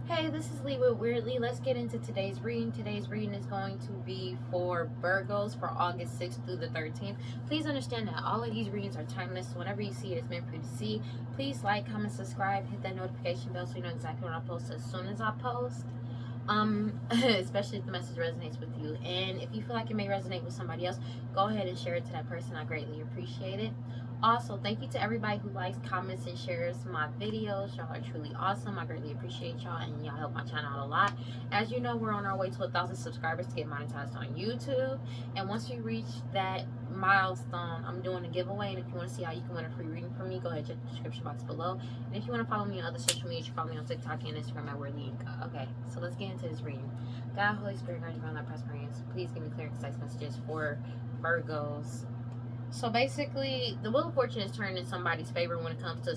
Hey, this is Lee with WeirdLee. Let's get into today's reading. Today's reading is going to be for Virgos for August 6th through the 13th. Please understand that all of these readings are timeless. So whenever you see it, it's meant for you to see. Please like, comment, subscribe, hit that notification bell so you know exactly when I post as soon as I post. Especially if the message resonates with you. And if you feel like it may resonate with somebody else, go ahead and share it to that person. I greatly appreciate it. Also, thank you to everybody who likes, comments, and shares my videos. Y'all are truly awesome. I greatly appreciate y'all, and y'all help my channel out a lot. As you know, we're on our way to 1,000 subscribers to get monetized on YouTube. And once we reach that milestone, I'm doing a giveaway. And if you want to see how you can win a free reading from me, go ahead and check the description box below. And if you want to follow me on other social media, you can follow me on TikTok and Instagram at WeirdLee. Okay, so let's get into this reading. God, Holy Spirit, guide, divine light, prosperity. Please give me clear and concise messages for Virgos. So basically, the Wheel of Fortune is turned in somebody's favor when it comes to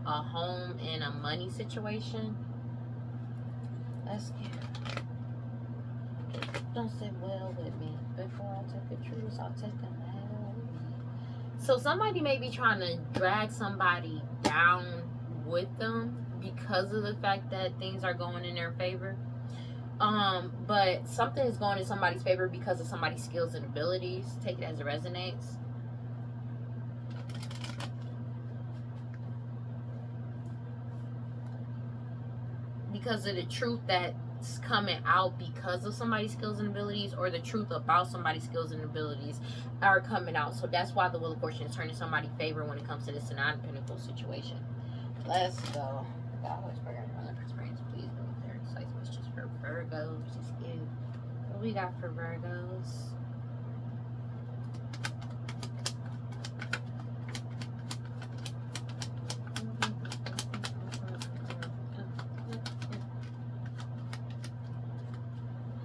a home and a money situation. Let's get. Don't sit well with me. Before I take a truce, I'll take them hell with me. So somebody may be trying to drag somebody down with them because of the fact that things are going in their favor. But something is going in somebody's favor because of somebody's skills and abilities. Take it as it resonates. Because of the truth that's coming out because of somebody's skills and abilities, or the truth about somebody's skills and abilities are coming out. So that's why the Wheel of Fortune is turning somebody's favor when it comes to this Nine of Pentacles situation. Let's go. God, what's for experience? Please give me clear, concise messages for Virgos. Just give what we got for Virgos.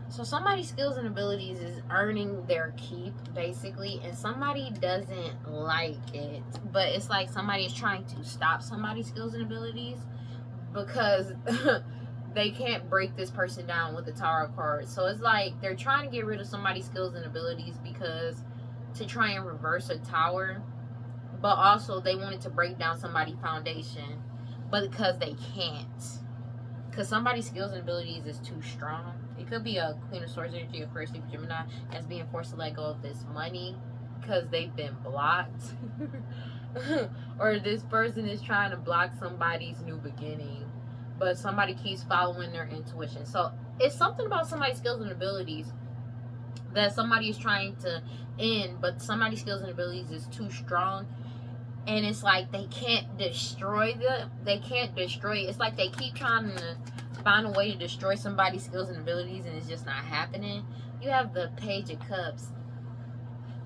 So somebody's skills and abilities is earning their keep, basically, and somebody doesn't like it. But it's like somebody is trying to stop somebody's skills and abilities because they can't break this person down with the Tower of Cards. So it's like they're trying to get rid of somebody's skills and abilities because to try and reverse a tower, but also they wanted to break down somebody's foundation, but because they can't. Because somebody's skills and abilities is too strong. It could be a Queen of Swords energy, a First Sleep Gemini, that's being forced to let go of this money because they've been blocked. Or this person is trying to block somebody's new beginning, but somebody keeps following their intuition. So it's something about somebody's skills and abilities that somebody is trying to end, but somebody's skills and abilities is too strong. And it's like they can't destroy them. They can't destroy it. It's like they keep trying to find a way to destroy somebody's skills and abilities, and it's just not happening. You have the Page of Cups.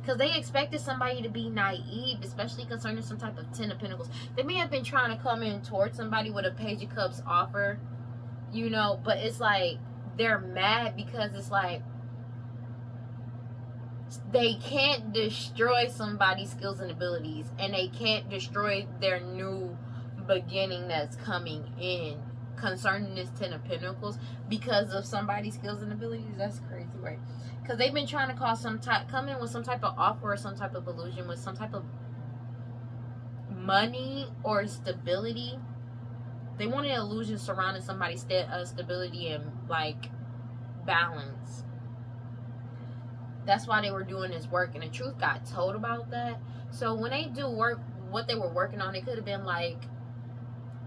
Because they expected somebody to be naive, especially concerning some type of Ten of Pentacles. They may have been trying to come in towards somebody with a Page of Cups offer, you know, but it's like they're mad because it's like they can't destroy somebody's skills and abilities, and they can't destroy their new beginning that's coming in concerning this Ten of Pentacles because of somebody's skills and abilities. That's crazy, right? Because they've been trying to come in with some type of offer or some type of illusion with some type of money or stability. They wanted an illusion surrounding somebody's stability and like balance. That's why they were doing this work, and the truth got told about that. So when they do work, what they were working on, it could have been like,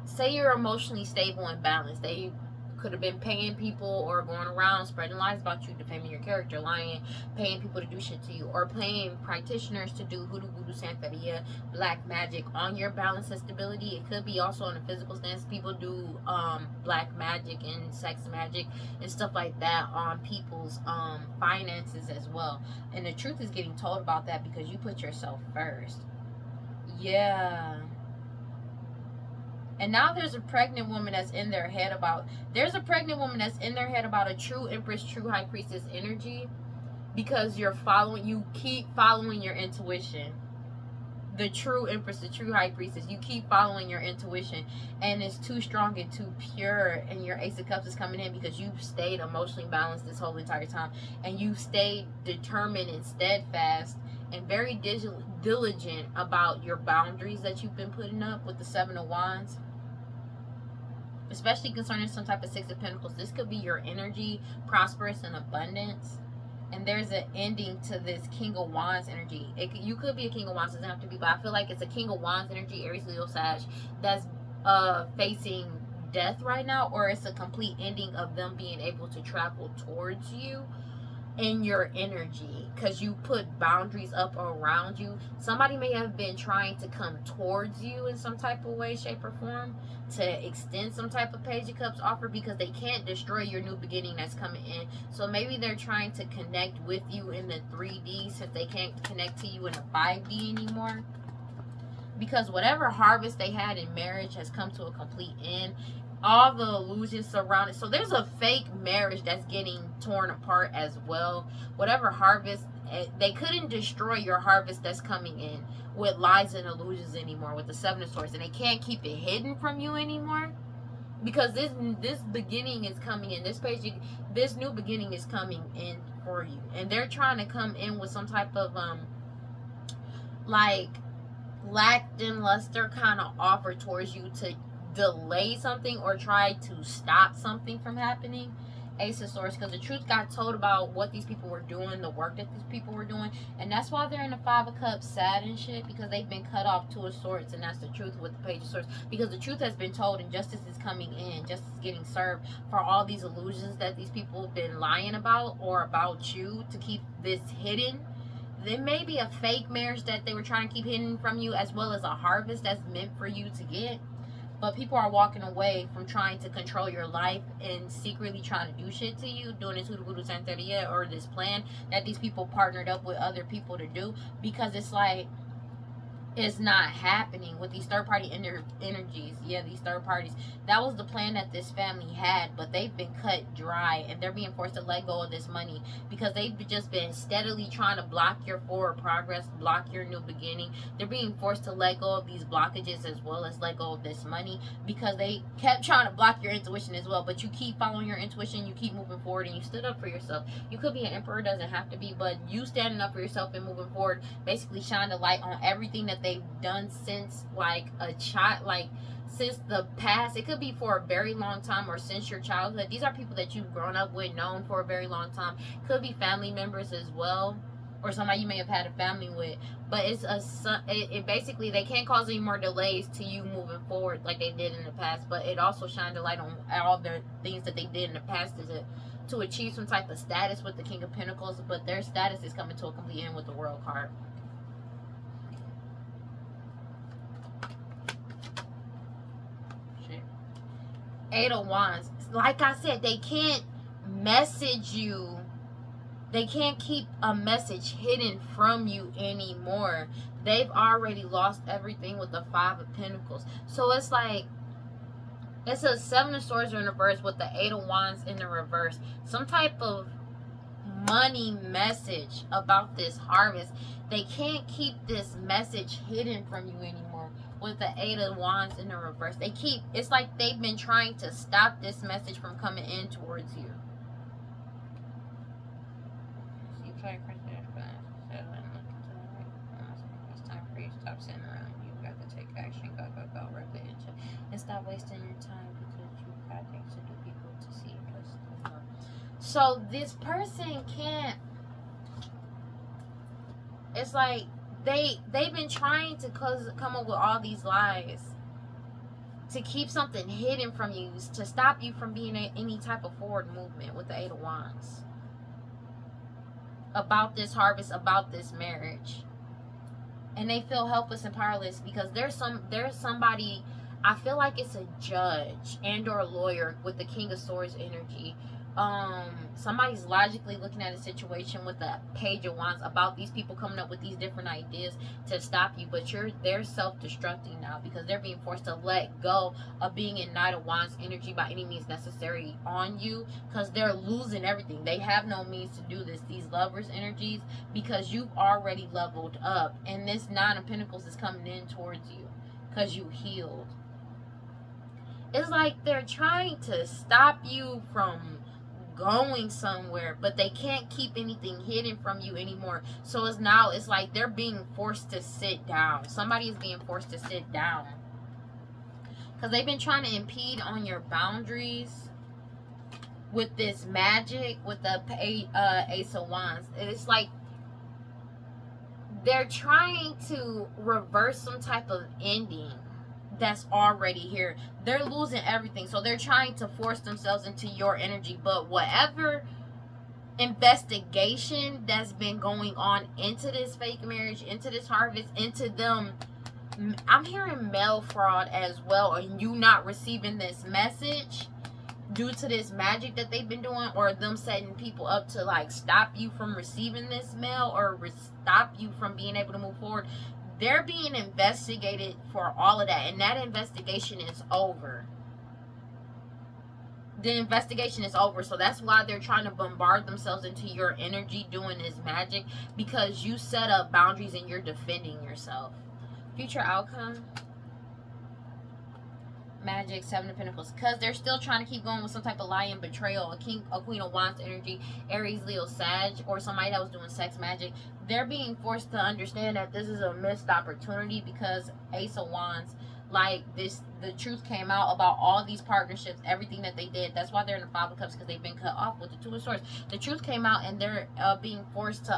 say you're emotionally stable and balanced. They could have been paying people or going around spreading lies about you, defaming your character, lying, paying people to do shit to you, or paying practitioners to do hoodoo, voodoo, santeria, black magic on your balance and stability. It could be also on a physical stance. People do black magic and sex magic and stuff like that on people's finances as well. And the truth is getting told about that because you put yourself first. Yeah. And now there's a pregnant woman that's in their head about, a true Empress, true High Priestess energy, because you keep following your intuition. The true Empress, the true High Priestess, you keep following your intuition, and it's too strong and too pure, and your Ace of Cups is coming in because you've stayed emotionally balanced this whole entire time, and you've stayed determined and steadfast and very diligent about your boundaries that you've been putting up with the Seven of Wands. especially concerning some type of Six of Pentacles. This could be your energy, prosperous and abundance. And there's an ending to this King of Wands energy. You could be a King of Wands, doesn't have to be, but I feel like it's a King of Wands energy, Aries, Leo, Sag, that's facing death right now, or it's a complete ending of them being able to travel towards you in your energy, because you put boundaries up around you. Somebody may have been trying to come towards you in some type of way, shape, or form to extend some type of Page of Cups offer, because they can't destroy your new beginning that's coming in. So maybe they're trying to connect with you in the 3D since they can't connect to you in the 5D anymore, because whatever harvest they had in marriage has come to a complete end. All the illusions surrounded. So there's a fake marriage that's getting torn apart as well. Whatever harvest, they couldn't destroy your harvest that's coming in with lies and illusions anymore with the Seven of Swords, and they can't keep it hidden from you anymore, because this beginning is coming in. This new beginning is coming in for you, and they're trying to come in with some type of like lackluster kind of offer towards you to delay something or try to stop something from happening. Ace of Swords, because the truth got told about what these people were doing, the work that these people were doing, and that's why they're in the Five of Cups sad and shit, because they've been cut off. Two of Swords, and that's the truth with the Page of Swords, because the truth has been told and justice is coming in, justice is getting served for all these illusions that these people have been lying about, or about you, to keep this hidden. There may be a fake marriage that they were trying to keep hidden from you, as well as a harvest that's meant for you to get. But people are walking away from trying to control your life and secretly trying to do shit to you, doing this Hoodoo Voodoo Santeria, or this plan that these people partnered up with other people to do, because it's like, it's not happening with these third-party energies. Yeah, these third parties. That was the plan that this family had, but they've been cut dry, and they're being forced to let go of this money, because they've just been steadily trying to block your forward progress, block your new beginning. They're being forced to let go of these blockages, as well as let go of this money, because they kept trying to block your intuition as well. But you keep following your intuition, you keep moving forward, and you stood up for yourself. You could be an emperor, doesn't have to be, but you standing up for yourself and moving forward basically shine the light on everything that they've done since like a child, like since the past. It could be for a very long time, or since your childhood. These are people that you've grown up with, known for a very long time. Could be family members as well, or somebody you may have had a family with. But it's it basically, they can't cause any more delays to you moving forward like they did in the past. But it also shined a light on all the things that they did in the past to achieve some type of status with the King of Pentacles. But their status is coming to a complete end with the World card. Eight of Wands. Like I said, they can't message you. They can't keep a message hidden from you anymore. They've already lost everything with the Five of Pentacles. So it's like, it's a Seven of Swords in reverse with the Eight of Wands in the reverse. Some type of money message about this harvest. They can't keep this message hidden from you anymore with the Eight of Wands in the reverse. It's like they've been trying to stop this message from coming in towards you. So you try to press that button. It's time for you to stop sitting around. You've got to take action. Go, go, go. Right there. And stop wasting your time, because you've got things to do, people to see. So this person can't. It's like they've been trying to come up with all these lies to keep something hidden from you, to stop you from being any type of forward movement with the Eight of Wands about this harvest, about this marriage. And they feel helpless and powerless, because there's somebody, I feel like it's a judge and or a lawyer with the King of Swords energy. Somebody's logically looking at a situation with the Page of Wands about these people coming up with these different ideas to stop you, but they're self-destructing now, because they're being forced to let go of being in Knight of Wands energy by any means necessary on you, because they're losing everything. They have no means to do this, these Lovers energies, because you've already leveled up, and this Nine of Pentacles is coming in towards you because you healed. It's like they're trying to stop you from going somewhere, but they can't keep anything hidden from you anymore. So it's like they're being forced to sit down. Somebody is being forced to sit down, because they've been trying to impede on your boundaries with this Magick, with the Ace of Wands. It's like they're trying to reverse some type of ending that's already here. They're losing everything, so they're trying to force themselves into your energy. But whatever investigation that's been going on into this fake marriage, into this harvest, into them, I'm hearing mail fraud as well, and you not receiving this message due to this magic that they've been doing, or them setting people up to like stop you from receiving this mail, or stop you from being able to move forward. They're being investigated for all of that, and that investigation is over. The investigation is over, so that's why they're trying to bombard themselves into your energy doing this magic, because you set up boundaries and you're defending yourself. Future outcome, Magic, Seven of Pentacles, because they're still trying to keep going with some type of lying, betrayal, a Queen of Wands energy, Aries, Leo, Sag, or somebody that was doing sex magic. They're being forced to understand that this is a missed opportunity, because Ace of Wands, like this, the truth came out about all these partnerships, everything that they did. That's why they're in the Five of Cups, because they've been cut off with the Two of Swords. The truth came out, and they're being forced to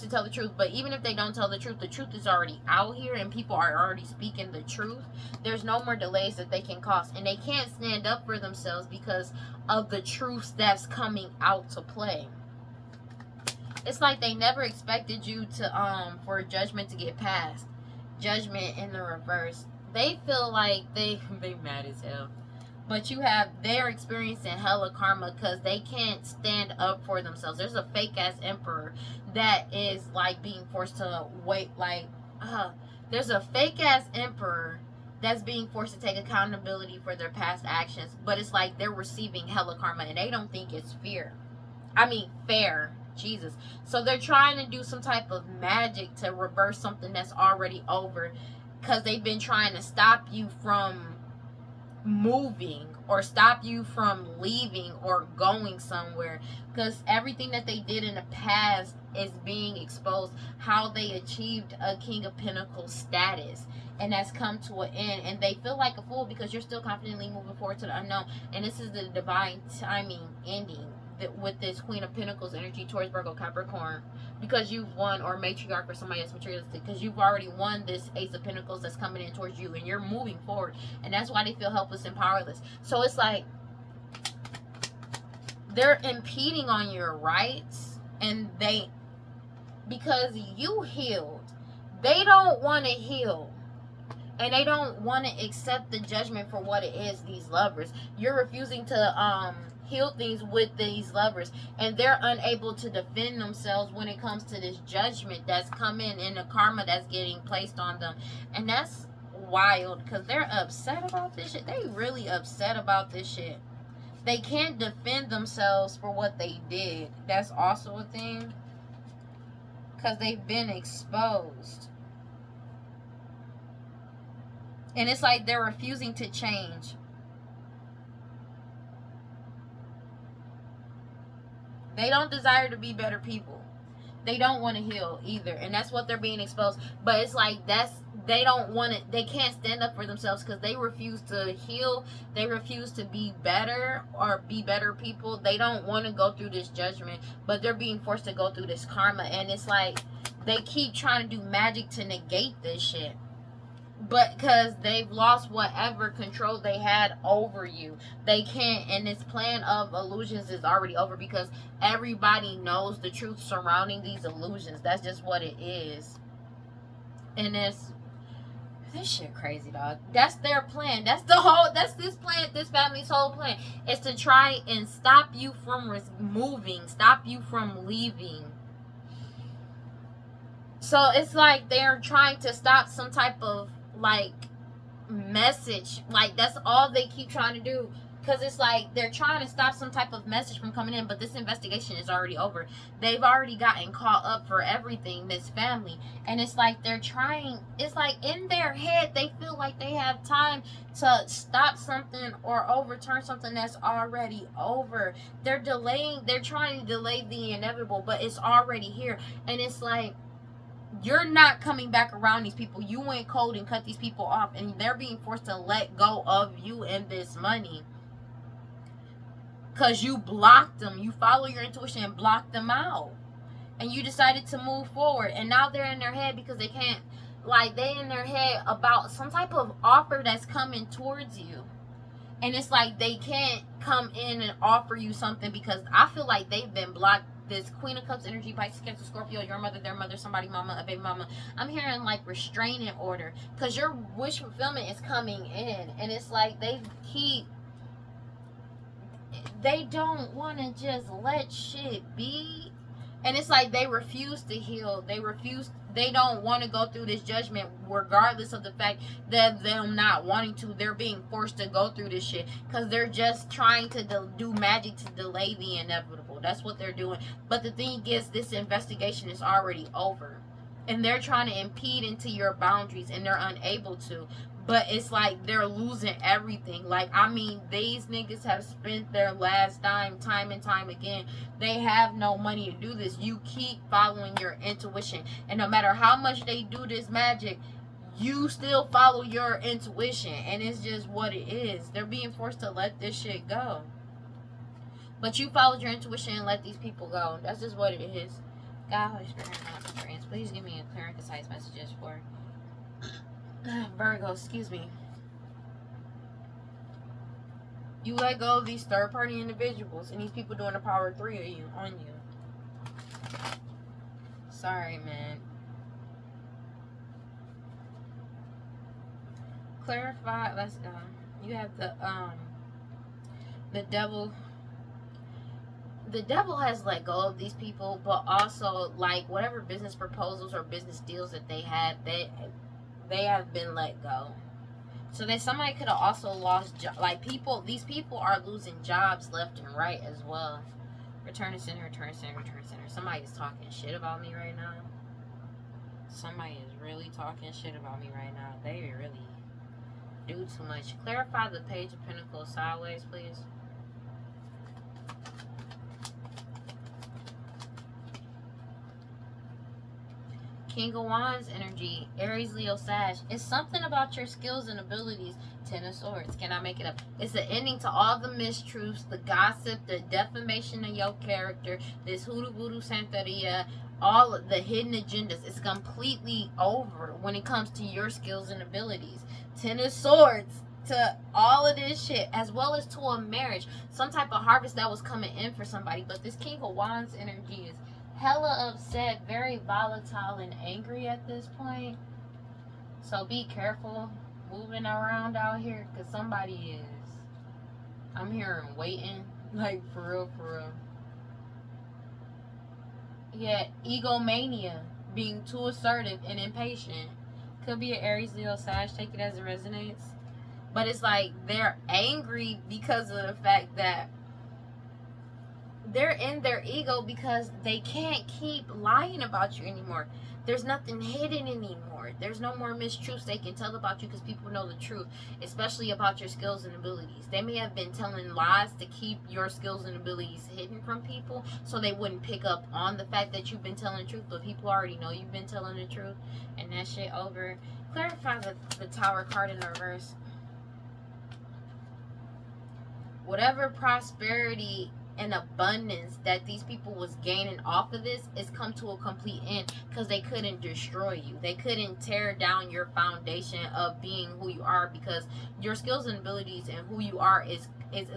tell the truth. But even if they don't tell the truth is already out here, and people are already speaking the truth. There's no more delays that they can cause, and they can't stand up for themselves because of the truth that's coming out to play. It's like they never expected you to for judgment to get passed. Judgment in the reverse. They feel like they mad as hell. But they're experiencing hella karma because they can't stand up for themselves. There's a fake ass emperor that is like being forced to wait. There's a fake ass emperor that's being forced to take accountability for their past actions. But it's like they're receiving hella karma, and they don't think it's fair. Jesus. So they're trying to do some type of magic to reverse something that's already over, because they've been trying to stop you from moving, or stop you from leaving or going somewhere, because everything that they did in the past is being exposed. How they achieved a King of Pentacles status, and that's come to an end, and they feel like a fool because you're still confidently moving forward to the unknown. And this is the divine timing ending with this Queen of Pentacles energy towards Virgo, Capricorn, because you've won, or matriarch, or somebody that's materialistic, because you've already won this Ace of Pentacles that's coming in towards you, and you're moving forward, and that's why they feel helpless and powerless. So it's like they're impeding on your rights, and because you healed, they don't want to heal. And they don't want to accept the judgment for what it is. These lovers, you're refusing to heal things with these lovers, and they're unable to defend themselves when it comes to this judgment that's coming and the karma that's getting placed on them. And that's wild, because they're upset about this shit. They really upset about this shit. They can't defend themselves for what they did. That's also a thing, because they've been exposed. And it's like they're refusing to change. They don't desire to be better people. They don't want to heal either. And that's what they're being exposed. But it's like they don't want it. They can't stand up for themselves because they refuse to heal. They refuse to be better or be better people. They don't want to go through this judgment. But they're being forced to go through this karma. And it's like they keep trying to do magic to negate this shit. But because they've lost whatever control they had over you, they can't. And this plan of illusions is already over, because everybody knows the truth surrounding these illusions. That's just what it is. And this shit crazy, dog. That's their plan. That's this family's whole plan, is to try and stop you from moving, stop you from leaving. So it's like they're trying to stop some type of like message. Like that's all they keep trying to do, because it's like they're trying to stop some type of message from coming in. But this investigation is already over. They've already gotten caught up for everything, this family. And it's like they're trying, it's like in their head they feel like they have time to stop something or overturn something that's already over. They're trying to delay the inevitable, but it's already here. And it's like You're not coming back around these people. You went cold and cut these people off, and they're being forced to let go of you and this money because you blocked them. You follow your intuition and blocked them out, and you decided to move forward. And now they're in their head because they can't, like, they in their head about some type of offer that's coming towards you. And it's like they can't come in and offer you something because I feel like they've been blocked. This Queen of Cups energy, Pisces, Cancer, Scorpio, your mother, their mother, somebody, mama, a baby mama. I'm hearing like restraining order because your wish fulfillment is coming in, and it's like they don't want to just let shit be, and it's like they refuse to heal. They don't want to go through this judgment, regardless of the fact that them not wanting to. They're being forced to go through this shit because they're just trying to do magic to delay the inevitable. That's what they're doing. But the thing is, this investigation is already over, and they're trying to impede into your boundaries, and they're unable to. But it's like they're losing everything. Like, I mean, these niggas have spent their last dime time and time again. They have no money to do this. You keep following your intuition. And no matter how much they do this magic, you still follow your intuition. And it's just what it is. They're being forced to let this shit go. But you followed your intuition and let these people go. That's just what it is. God, Holy Spirit, and friends, please give me a clear and concise messages for Virgo, excuse me. You let go of these third-party individuals, and these people doing the power of 3 of you on you. Sorry, man. Clarify. Let's go. You have the devil. The devil has let go of these people, but also, like, whatever business proposals or business deals that they had, they have been let go. So that somebody could have also lost, like, these people are losing jobs left and right as well. Return to center, return to center, return to center. Somebody is talking shit about me right now. Somebody is really talking shit about me right now. They really do too much. Clarify the Page of Pentacles sideways, please. King of Wands energy, Aries, Leo, Sag. It's something about your skills and abilities. Ten of Swords. Can I make it up? It's the ending to all the mistruths, the gossip, the defamation of your character, this hoodoo voodoo santeria, all of the hidden agendas. It's completely over when it comes to your skills and abilities. Ten of Swords to all of this shit, as well as to a marriage. Some type of harvest that was coming in for somebody. But this King of Wands energy is hella upset, very volatile and angry at this point. So be careful moving around out here, because somebody is, I'm hearing waiting, like, for real, for real. Yeah, egomania, being too assertive and impatient. Could be an Aries, Leo, Sag, take it as it resonates. But it's like they're angry because of the fact that they're in their ego because they can't keep lying about you anymore. There's nothing hidden anymore. There's no more mistruths they can tell about you because people know the truth, especially about your skills and abilities. They may have been telling lies to keep your skills and abilities hidden from people so they wouldn't pick up on the fact that you've been telling the truth, but people already know you've been telling the truth, and that shit over. Clarify the Tower card in reverse. Whatever prosperity and abundance that these people was gaining off of this is come to a complete end because they couldn't destroy you. They couldn't tear down your foundation of being who you are, because your skills and abilities and who you are is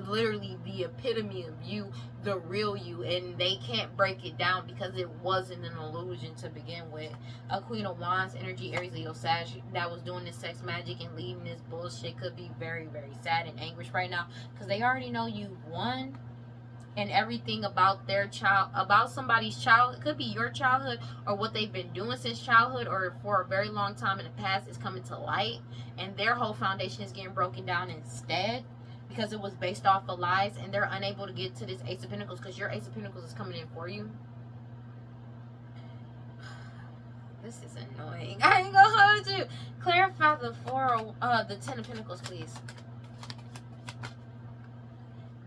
literally the epitome of you, the real you, and they can't break it down because it wasn't an illusion to begin with. A Queen of Wands energy, Aries, Leo, Sag, that was doing this sex magic and leading this bullshit could be very, very sad and anguished right now because they already know you've won. And everything about their child, about somebody's child, it could be your childhood or what they've been doing since childhood or for a very long time in the past is coming to light. And their whole foundation is getting broken down instead because it was based off of lies, and they're unable to get to this Ace of Pentacles because your Ace of Pentacles is coming in for you. This is annoying. I ain't gonna hold you. Clarify the Ten of Pentacles, please.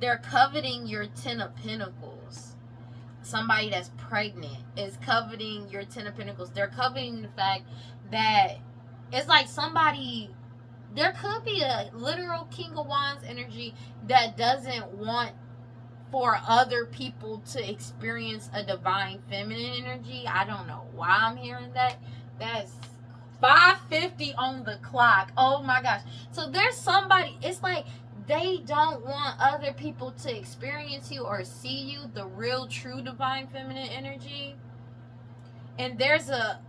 They're coveting your Ten of Pentacles. somebody that's pregnant is coveting your Ten of Pentacles. They're coveting the fact that it's like somebody, there could be a literal King of Wands energy that doesn't want for other people to experience a divine feminine energy. I don't know why I'm hearing that. That's 5:50 on the clock. Oh my gosh. So there's somebody, it's like they don't want other people to experience you or see you, the real true divine feminine energy. And there's a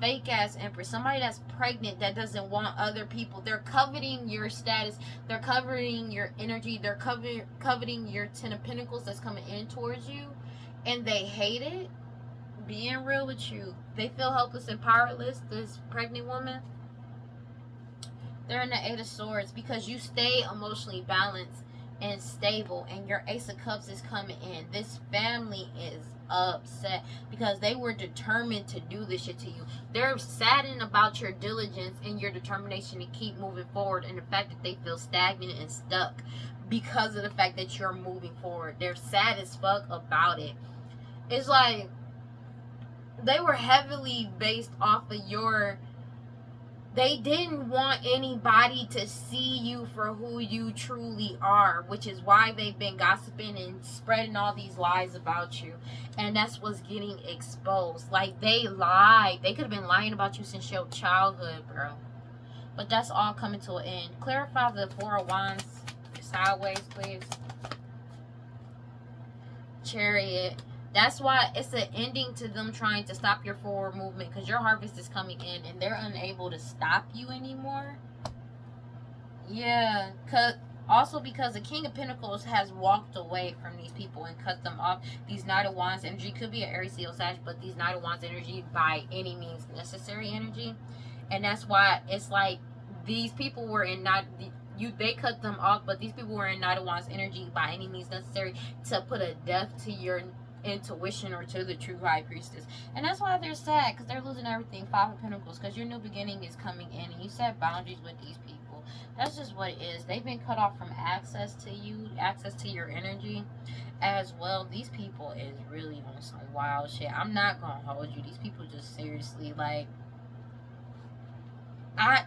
fake ass empress, somebody that's pregnant that doesn't want other people. They're coveting your status, they're covering your energy, they're coveting your Ten of Pentacles that's coming in towards you, and they hate it. Being real with you, they feel helpless and powerless. This pregnant woman, they're in the Eight of Swords because you stay emotionally balanced and stable, and your Ace of Cups is coming in. This family is upset because they were determined to do this shit to you. They're saddened about your diligence and your determination to keep moving forward, and the fact that they feel stagnant and stuck because of the fact that you're moving forward. They're sad as fuck about it. It's like they were heavily based off of your, they didn't want anybody to see you for who you truly are, which is why they've been gossiping and spreading all these lies about you. And that's what's getting exposed. Like, they lied. They could have been lying about you since your childhood, bro. But that's all coming to an end. Clarify the Four of Wands sideways, please. Chariot. That's why it's an ending to them trying to stop your forward movement, because your harvest is coming in and they're unable to stop you anymore. Yeah, also because the King of Pentacles has walked away from these people and cut them off. These Knight of Wands energy could be an Aries, Leo, Sag, but these Knight of Wands energy by any means necessary energy. And that's why it's like these people were in they cut them off, but these people were in Knight of Wands energy by any means necessary to put a death to your intuition or to the true High Priestess. And that's why they're sad, because they're losing everything. Five of Pentacles, because your new beginning is coming in and you set boundaries with these people. That's just what it is. They've been cut off from access to you, access to your energy as well. These people is really on some wild shit. I'm not gonna hold you. These people just seriously, like,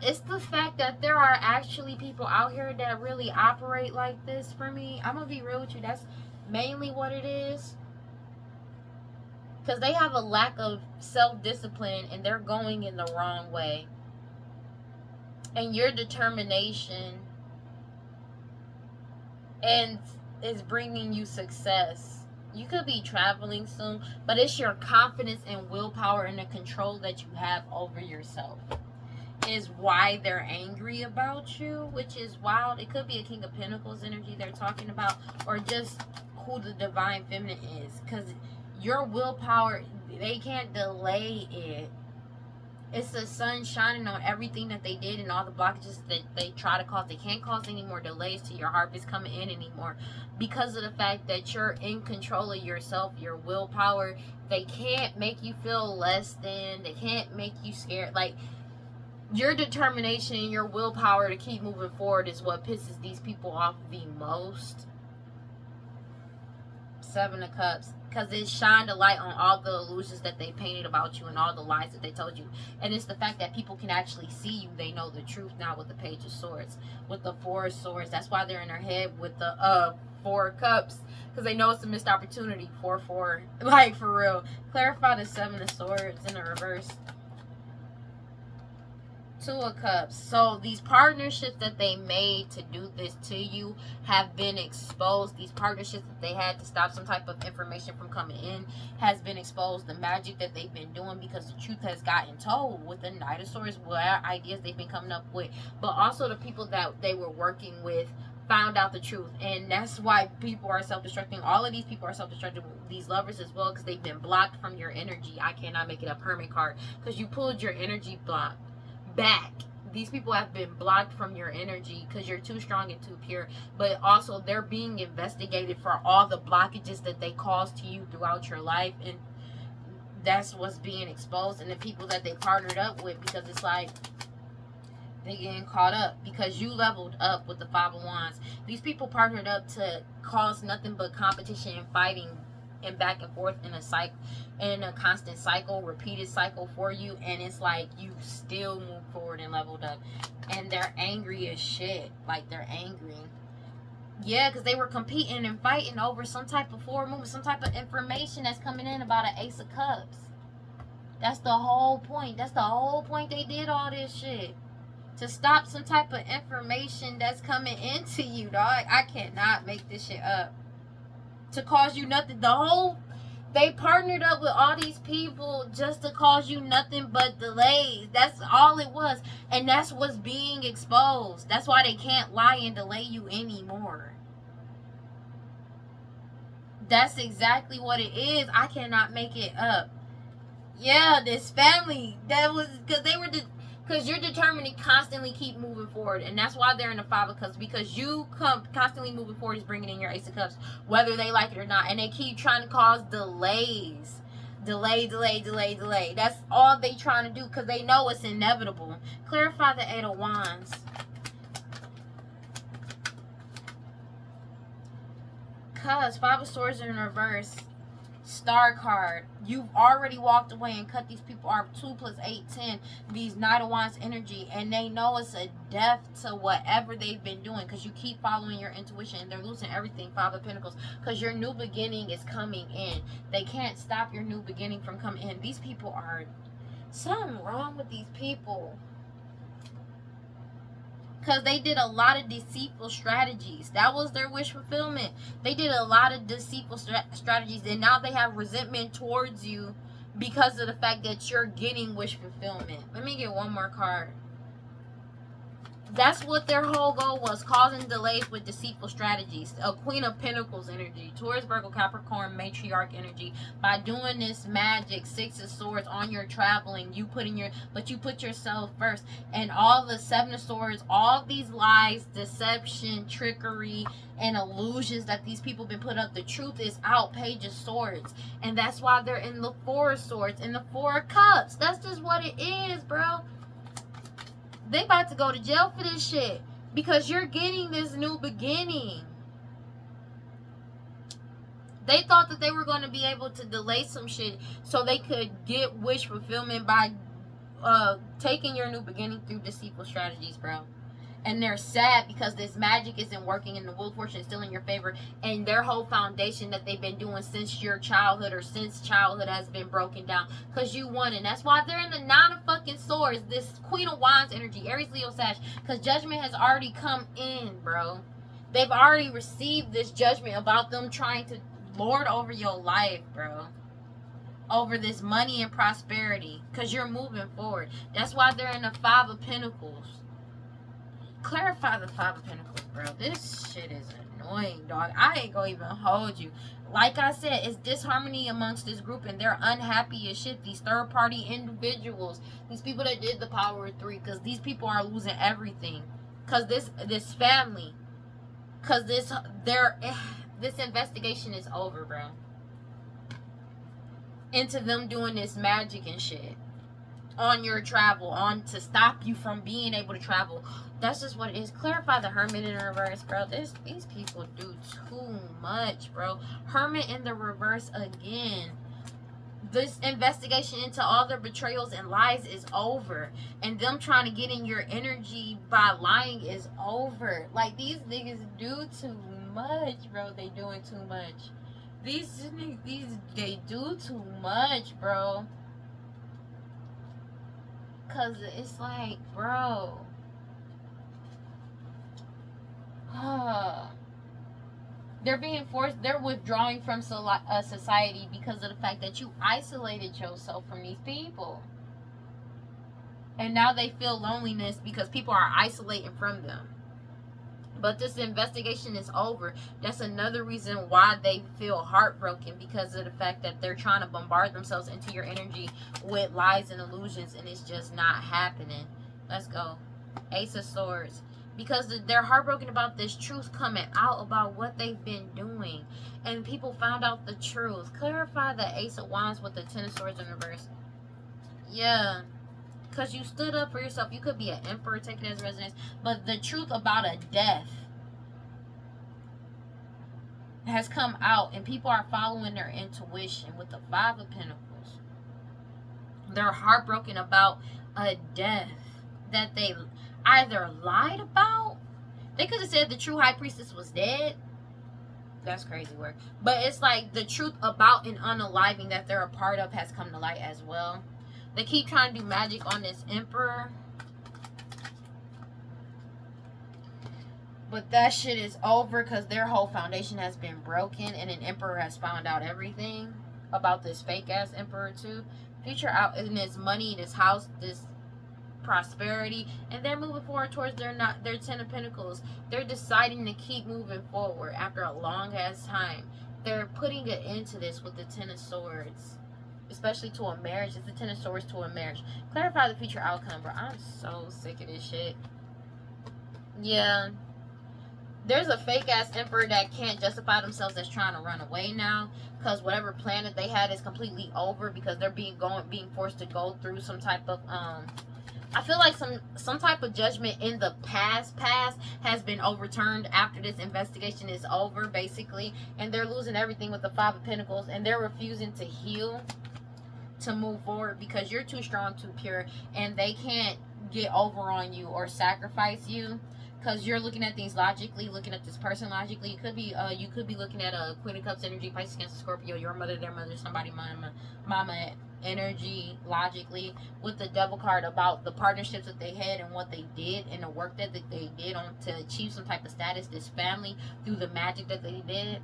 it's the fact that there are actually people out here that really operate like this for me. I'm gonna be real with you. That's mainly what it is. Because they have a lack of self-discipline and they're going in the wrong way. And your determination and is bringing you success. You could be traveling soon, but it's your confidence and willpower and the control that you have over yourself is why they're angry about you, which is wild. It could be a King of Pentacles energy they're talking about, or just who the divine feminine is. Because your willpower, they can't delay it. It's the sun shining on everything that they did and all the blockages that they try to cause. They can't cause any more delays to your harvest coming in anymore because of the fact that you're in control of yourself, your willpower. They can't make you feel less than. They can't make you scared. Like, your determination and your willpower to keep moving forward is what pisses these people off the most. Seven of Cups, because it shined a light on all the illusions that they painted about you and all the lies that they told you. And it's the fact that people can actually see you. They know the truth now with the Page of Swords, with the Four of Swords. That's why they're in their head with the Four of Cups, because they know it's a missed opportunity. 4-4, like, for real. Clarify the Seven of Swords in the reverse. Two of Cups. So these partnerships that they made to do this to you have been exposed. These partnerships that they had to stop some type of information from coming in has been exposed. The magic that they've been doing, because the truth has gotten told with the Knight of Swords, what ideas they've been coming up with. But also the people that they were working with found out the truth, and that's why people are self-destructing. All of these people are self-destructing, these lovers as well, because they've been blocked from your energy. I cannot make it a Hermit card, because you pulled your energy block back. These people have been blocked from your energy because you're too strong and too pure. But also they're being investigated for all the blockages that they caused to you throughout your life, and that's what's being exposed. And the people that they partnered up with, because it's like they getting caught up because you leveled up with the Five of Wands. These people partnered up to cause nothing but competition and fighting and back and forth in a cycle, in a constant cycle, repeated cycle for you, and it's like you still move forward and leveled up, and they're angry as shit. Like, they're angry. Yeah, because they were competing and fighting over some type of forward movement, some type of information that's coming in about an Ace of Cups. That's the whole point. That's the whole point they did all this shit. To stop some type of information that's coming into you, dog. I cannot make this shit up. To cause you nothing. They partnered up with all these people just to cause you nothing but delays. That's all it was. And that's what's being exposed. That's why they can't lie and delay you anymore. That's exactly what it is. I cannot make it up. Yeah, this family, that was because you're determined to constantly keep moving forward, and that's why they're in the Five of Cups, because you constantly moving forward is bringing in your Ace of Cups, whether they like it or not, and they keep trying to cause delays. Delay. That's all they trying to do, because they know it's inevitable. Clarify the Eight of Wands. Because Five of Swords in reverse. Star card. You've already walked away and cut these people off. 2 + 8, 10. These Knight of Wands energy. And they know it's a death to whatever they've been doing. Because you keep following your intuition. And they're losing everything. 5 of Pentacles. Because your new beginning is coming in. They can't stop your new beginning from coming in. These people are... Something wrong with these people. Because they did a lot of deceitful strategies. That was their wish fulfillment. They did a lot of deceitful strategies. And now they have resentment towards you because of the fact that you're getting wish fulfillment. Let me get one more card. That's what their whole goal was. Causing delays with deceitful strategies. A Queen of Pentacles energy. Taurus, Virgo, Capricorn, Matriarch energy. By doing this magic, 6 of Swords, on your traveling, you put yourself first. And all the 7 of Swords, all these lies, deception, trickery, and illusions that these people been put up. The truth is out. Page of Swords. And that's why they're in the 4 of Swords and the 4 of Cups. That's just what it is, bro. They about to go to jail for this shit. Because you're getting this new beginning. They thought that they were going to be able to delay some shit so they could get wish fulfillment by taking your new beginning through deceitful strategies, bro. And they're sad because this magic isn't working and the Wheel of Fortune is still in your favor. And their whole foundation that they've been doing since your childhood or since childhood has been broken down. Because you won. And that's why they're in the 9 of fucking Swords. This Queen of Wands energy. Aries, Leo, Sag. Because judgment has already come in, bro. They've already received this judgment about them trying to lord over your life, bro. Over this money and prosperity. Because you're moving forward. That's why they're in the 5 of Pentacles. Clarify the 5 of Pentacles, bro. This shit is annoying, dog. I ain't gonna even hold you. Like I said, it's disharmony amongst this group, and they're unhappy as shit. These third-party individuals, these people that did the Power of 3, because these people are losing everything. Because this family, because this investigation is over, bro. Into them doing this magic and shit on your travel, to stop you from being able to travel. That's just what it is. Clarify the Hermit in reverse, bro. These people do too much, bro. Hermit in the reverse again. This investigation into all their betrayals and lies is over. And them trying to get in your energy by lying is over. Like, these niggas do too much, bro. They doing too much. They do too much, bro. Cause it's like, bro. They're being forced, they're withdrawing from society because of the fact that you isolated yourself from these people. And now they feel loneliness because people are isolating from them. But this investigation is over. That's another reason why they feel heartbroken, because of the fact that they're trying to bombard themselves into your energy with lies and illusions, and it's just not happening. Let's go. Ace of Swords. Because they're heartbroken about this truth coming out about what they've been doing. And people found out the truth. Clarify the Ace of Wands with the 10 of Swords in reverse. Yeah. Because you stood up for yourself. You could be an emperor, take it as resonance. But the truth about a death. has come out, and people are following their intuition with the Five of Pentacles. They're heartbroken about a death that they either lied about. They could have said the true high priestess was dead. That's crazy work. But it's like the truth about an unaliving that they're a part of has come to light as well. They keep trying to do magic on this emperor. But that shit is over because their whole foundation has been broken, and an emperor has found out everything about this fake ass emperor too. Future out in this money, this house, this prosperity, and they're moving forward towards their Ten of Pentacles. They're deciding to keep moving forward after a long ass time. They're putting an end to this with the Ten of Swords, especially to a marriage. It's the Ten of Swords to a marriage. Clarify the future outcome, bro. I'm so sick of this shit. Yeah. There's a fake ass emperor that can't justify themselves that's trying to run away now, because whatever plan that they had is completely over, because they're being forced to go through some type of I feel like some type of judgment in the past has been overturned after this investigation is over, basically, and they're losing everything with the Five of Pentacles, and they're refusing to heal, to move forward, because you're too strong, too pure, and they can't get over on you or sacrifice you. Because you're looking at things logically, looking at this person logically. It could be you could be looking at a Queen of Cups energy, Pisces, Cancer, Scorpio, your mother, their mother, somebody, mama energy logically, with the Devil card about the partnerships that they had and what they did and the work that they did on to achieve some type of status, this family, through the magic that they did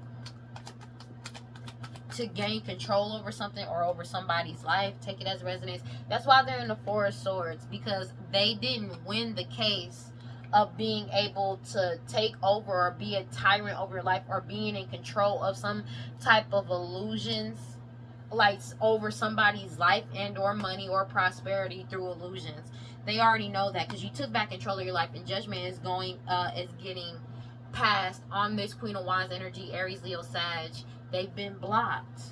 to gain control over something or over somebody's life. Take it as resonates. That's why they're in the Four of Swords, because they didn't win the case of being able to take over or be a tyrant over your life, or being in control of some type of illusions, like over somebody's life and or money or prosperity through illusions. They already know that, because you took back control of your life, and judgment is getting passed on this Queen of Wands energy, Aries, Leo, Sag. They've been blocked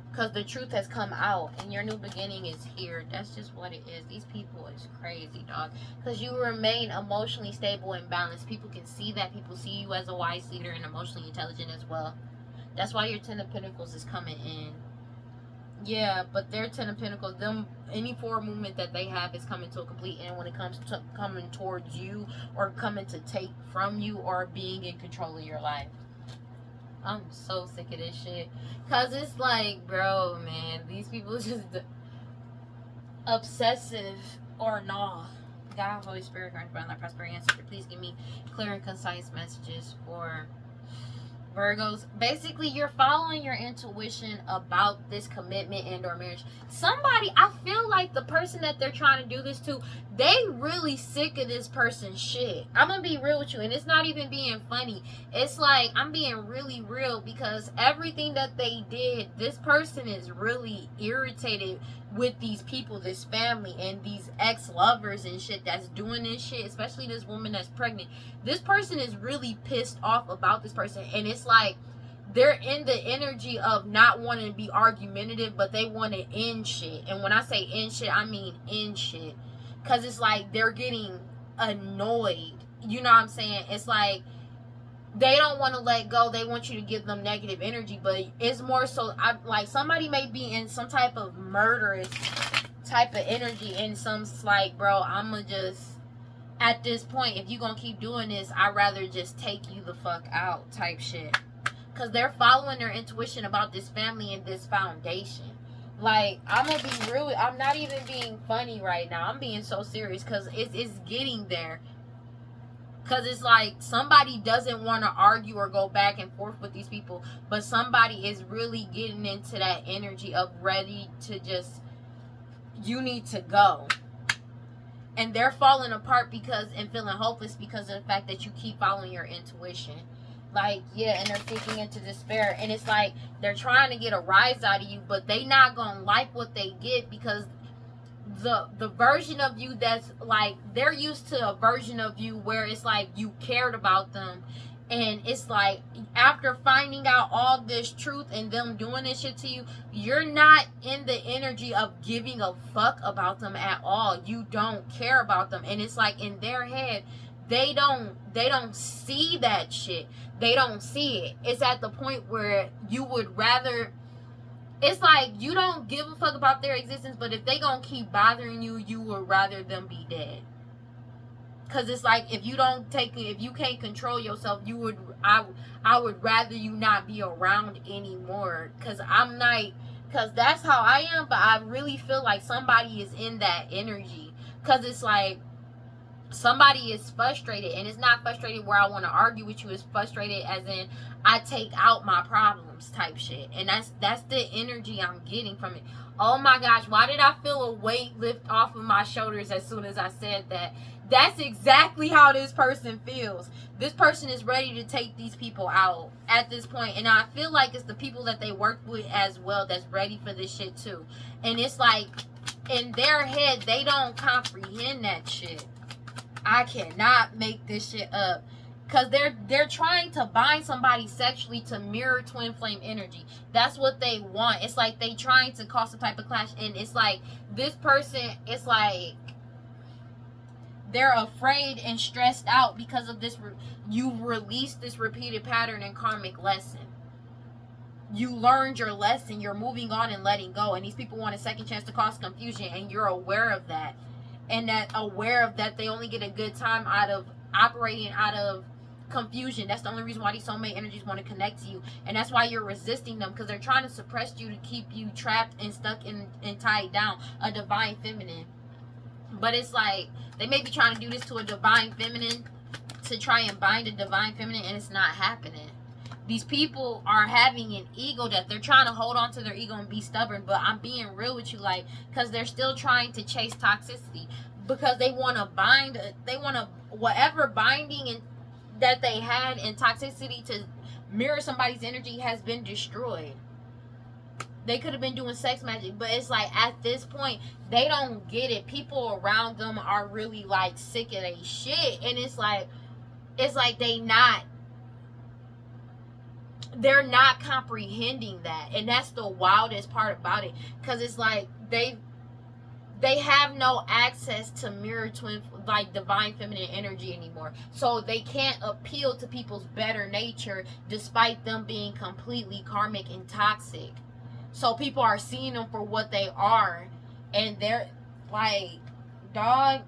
because the truth has come out, and your new beginning is here. That's just what it is. These people is crazy, dog. Because you remain emotionally stable and balanced. People can see that. People see you as a wise leader and emotionally intelligent as well. That's why your Ten of Pentacles is coming in. Yeah, but their Ten of Pentacles, any forward movement that they have is coming to a complete end when it comes to coming towards you, or coming to take from you, or being in control of your life. I'm so sick of this shit. Because it's like, bro, man, these people just obsessive or nah. God, Holy Spirit, grant my prosperity ancestor, please give me clear and concise messages for Virgos. Basically, you're following your intuition about this commitment and or marriage. Somebody, I feel like the person that they're trying to do this to, they really sick of this person's shit. I'm gonna be real with you, and it's not even being funny. It's like, I'm being really real, because everything that they did, this person is really irritated with these people, this family, and these ex-lovers and shit that's doing this shit, especially this woman that's pregnant. This person is really pissed off about this person, and it's like they're in the energy of not wanting to be argumentative, but they want to end shit. And when I say end shit, I mean end shit, because it's like they're getting annoyed. You know what I'm saying? It's like they don't want to let go. They want you to give them negative energy, but it's more so, like, somebody may be in some type of murderous type of energy, and some's like, bro, I'ma just, at this point, if you gonna keep doing this, I'd rather just take you the fuck out type shit. Because they're following their intuition about this family and this foundation. Like, I'm gonna be real. I'm not even being funny right now. I'm being so serious, because it's getting there. Because it's like somebody doesn't want to argue or go back and forth with these people, but somebody is really getting into that energy of ready to just, you need to go. And they're falling apart because, and feeling hopeless because of the fact that you keep following your intuition. Like, yeah, and they're sinking into despair. And it's like they're trying to get a rise out of you, but they not going to like what they get, because the version of you that's like, they're used to a version of you where it's like you cared about them, and it's like after finding out all this truth and them doing this shit to you, you're not in the energy of giving a fuck about them at all. You don't care about them, and it's like in their head they don't see that shit. They don't see it. It's at the point where you would rather, it's like you don't give a fuck about their existence, but if they gonna keep bothering you, you would rather them be dead. Cause it's like if you can't control yourself, I would rather you not be around anymore. Cause that's how I am, but I really feel like somebody is in that energy. Cause it's like somebody is frustrated, and it's not frustrated where I want to argue with you. It's frustrated as in I take out my problems type shit, and that's the energy I'm getting from it. Oh my gosh, why did I feel a weight lift off of my shoulders as soon as I said that? That's exactly how this person feels. This person is ready to take these people out at this point, and I feel like it's the people that they work with as well that's ready for this shit too. And it's like in their head they don't comprehend that shit. I cannot make this shit up. Cause they're trying to bind somebody sexually to mirror twin flame energy. That's what they want. It's like they trying to cause some type of clash. And it's like this person, it's like they're afraid and stressed out because of this. You've released this repeated pattern and karmic lesson. You learned your lesson. You're moving on and letting go. And these people want a second chance to cause confusion. And you're aware of that. And they only get a good time out of operating out of confusion. That's the only reason why these soulmate energies want to connect to you. And that's why you're resisting them, because they're trying to suppress you to keep you trapped and stuck and tied down. A divine feminine. But it's like they may be trying to do this to a divine feminine to try and bind a divine feminine, and it's not happening. These people are having an ego that they're trying to hold on to their ego and be stubborn. But I'm being real with you, like, because they're still trying to chase toxicity. Because they want to bind, whatever binding that they had in toxicity to mirror somebody's energy has been destroyed. They could have been doing sex magic, but it's like at this point, they don't get it. People around them are really like sick of their shit. And it's like they're not comprehending that. And that's the wildest part about it. Because it's like they have no access to mirror twin, like divine feminine energy anymore. So they can't appeal to people's better nature despite them being completely karmic and toxic. So people are seeing them for what they are. And they're like, dog,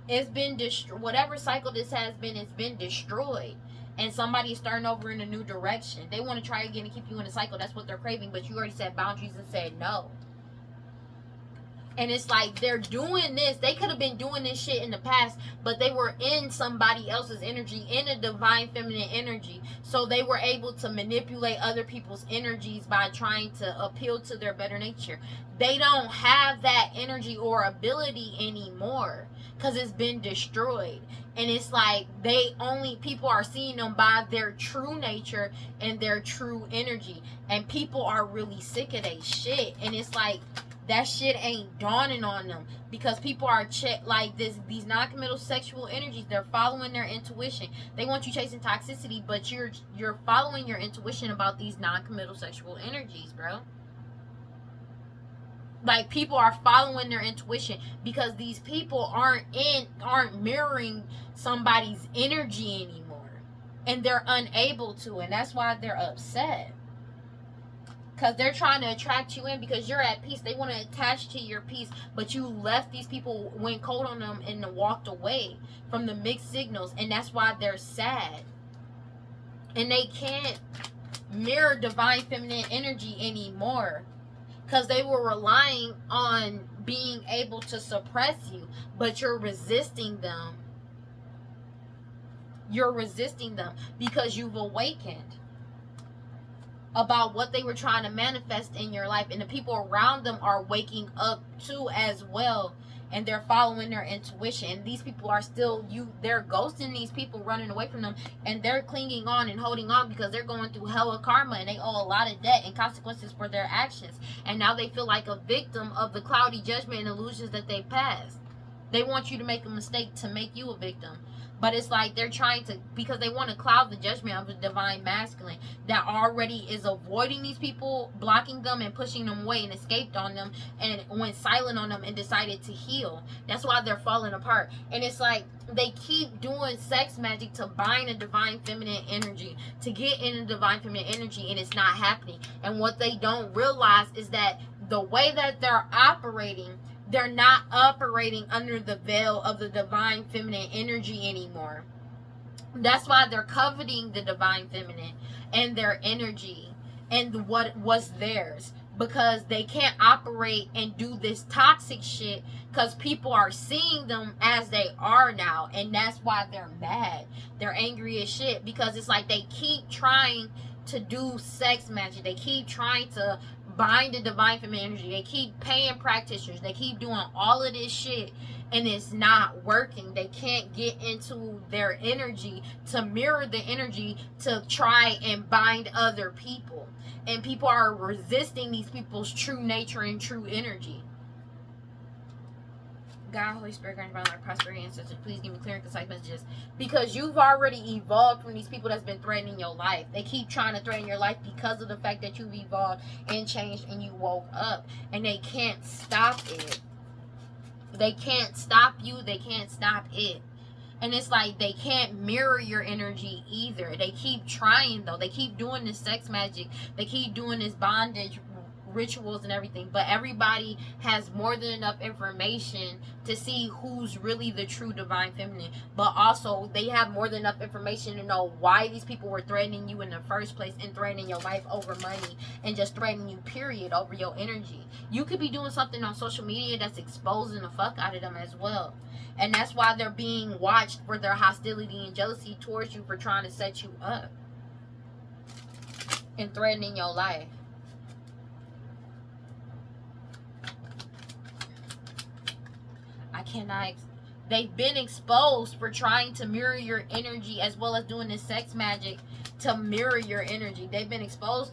it's been destroyed. Whatever cycle this has been, it's been destroyed. And somebody's starting over in a new direction. They want to try again and keep you in a cycle. That's what they're craving. But you already set boundaries and said no. And it's like they're doing this. They could have been doing this shit in the past, but they were in somebody else's energy, in a divine feminine energy. So they were able to manipulate other people's energies by trying to appeal to their better nature. They don't have that energy or ability anymore because it's been destroyed. And it's like people are seeing them by their true nature and their true energy. And people are really sick of their shit. And it's like, that shit ain't dawning on them because people are these non-committal sexual energies. They're following their intuition. They want you chasing toxicity, but you're following your intuition about these non-committal sexual energies, bro. Like, people are following their intuition because these people aren't mirroring somebody's energy anymore, and they're unable to, and that's why they're upset. Because they're trying to attract you in because you're at peace. They want to attach to your peace. But you left these people, went cold on them, and walked away from the mixed signals. And that's why they're sad. And they can't mirror divine feminine energy anymore. Because they were relying on being able to suppress you. But you're resisting them. You're resisting them because you've awakened about what they were trying to manifest in your life, and the people around them are waking up too as well, and they're following their intuition. And these people are still they're ghosting these people, running away from them, and they're clinging on and holding on because they're going through hell of karma, and they owe a lot of debt and consequences for their actions. And now they feel like a victim of the cloudy judgment and illusions that they passed. They want you to make a mistake to make you a victim. But it's like they're trying to, because they want to cloud the judgment of the divine masculine that already is avoiding these people, blocking them and pushing them away, and escaped on them and went silent on them and decided to heal. That's why they're falling apart. And it's like they keep doing sex magic to bind a divine feminine energy, to get in a divine feminine energy, and it's not happening. And what they don't realize is that the way that they're operating, they're not operating under the veil of the divine feminine energy anymore. That's why they're coveting the divine feminine and their energy and what was theirs, because they can't operate and do this toxic shit because people are seeing them as they are now. And that's why they're mad. They're angry as shit, because it's like they keep trying to do sex magic. They keep trying to bind the divine feminine energy. They keep paying practitioners. They keep doing all of this shit, and it's not working. They can't get into their energy to mirror the energy to try and bind other people. And people are resisting these people's true nature and true energy. God, Holy Spirit, grant divine life, prosperity, ancestors, please give me clear and concise messages. Because you've already evolved from these people that's been threatening your life. They keep trying to threaten your life because of the fact that you've evolved and changed and you woke up. And they can't stop it. They can't stop you. They can't stop it. And it's like they can't mirror your energy either. They keep trying, though. They keep doing this sex magic. They keep doing this bondage rituals and everything, but everybody has more than enough information to see who's really the true divine feminine. But also they have more than enough information to know why these people were threatening you in the first place, and threatening your life over money, and just threatening you period over your energy. You could be doing something on social media that's exposing the fuck out of them as well. And that's why they're being watched for their hostility and jealousy towards you, for trying to set you up and threatening your life. I cannot. They've been exposed for trying to mirror your energy, as well as doing this sex magic to mirror your energy. They've been exposed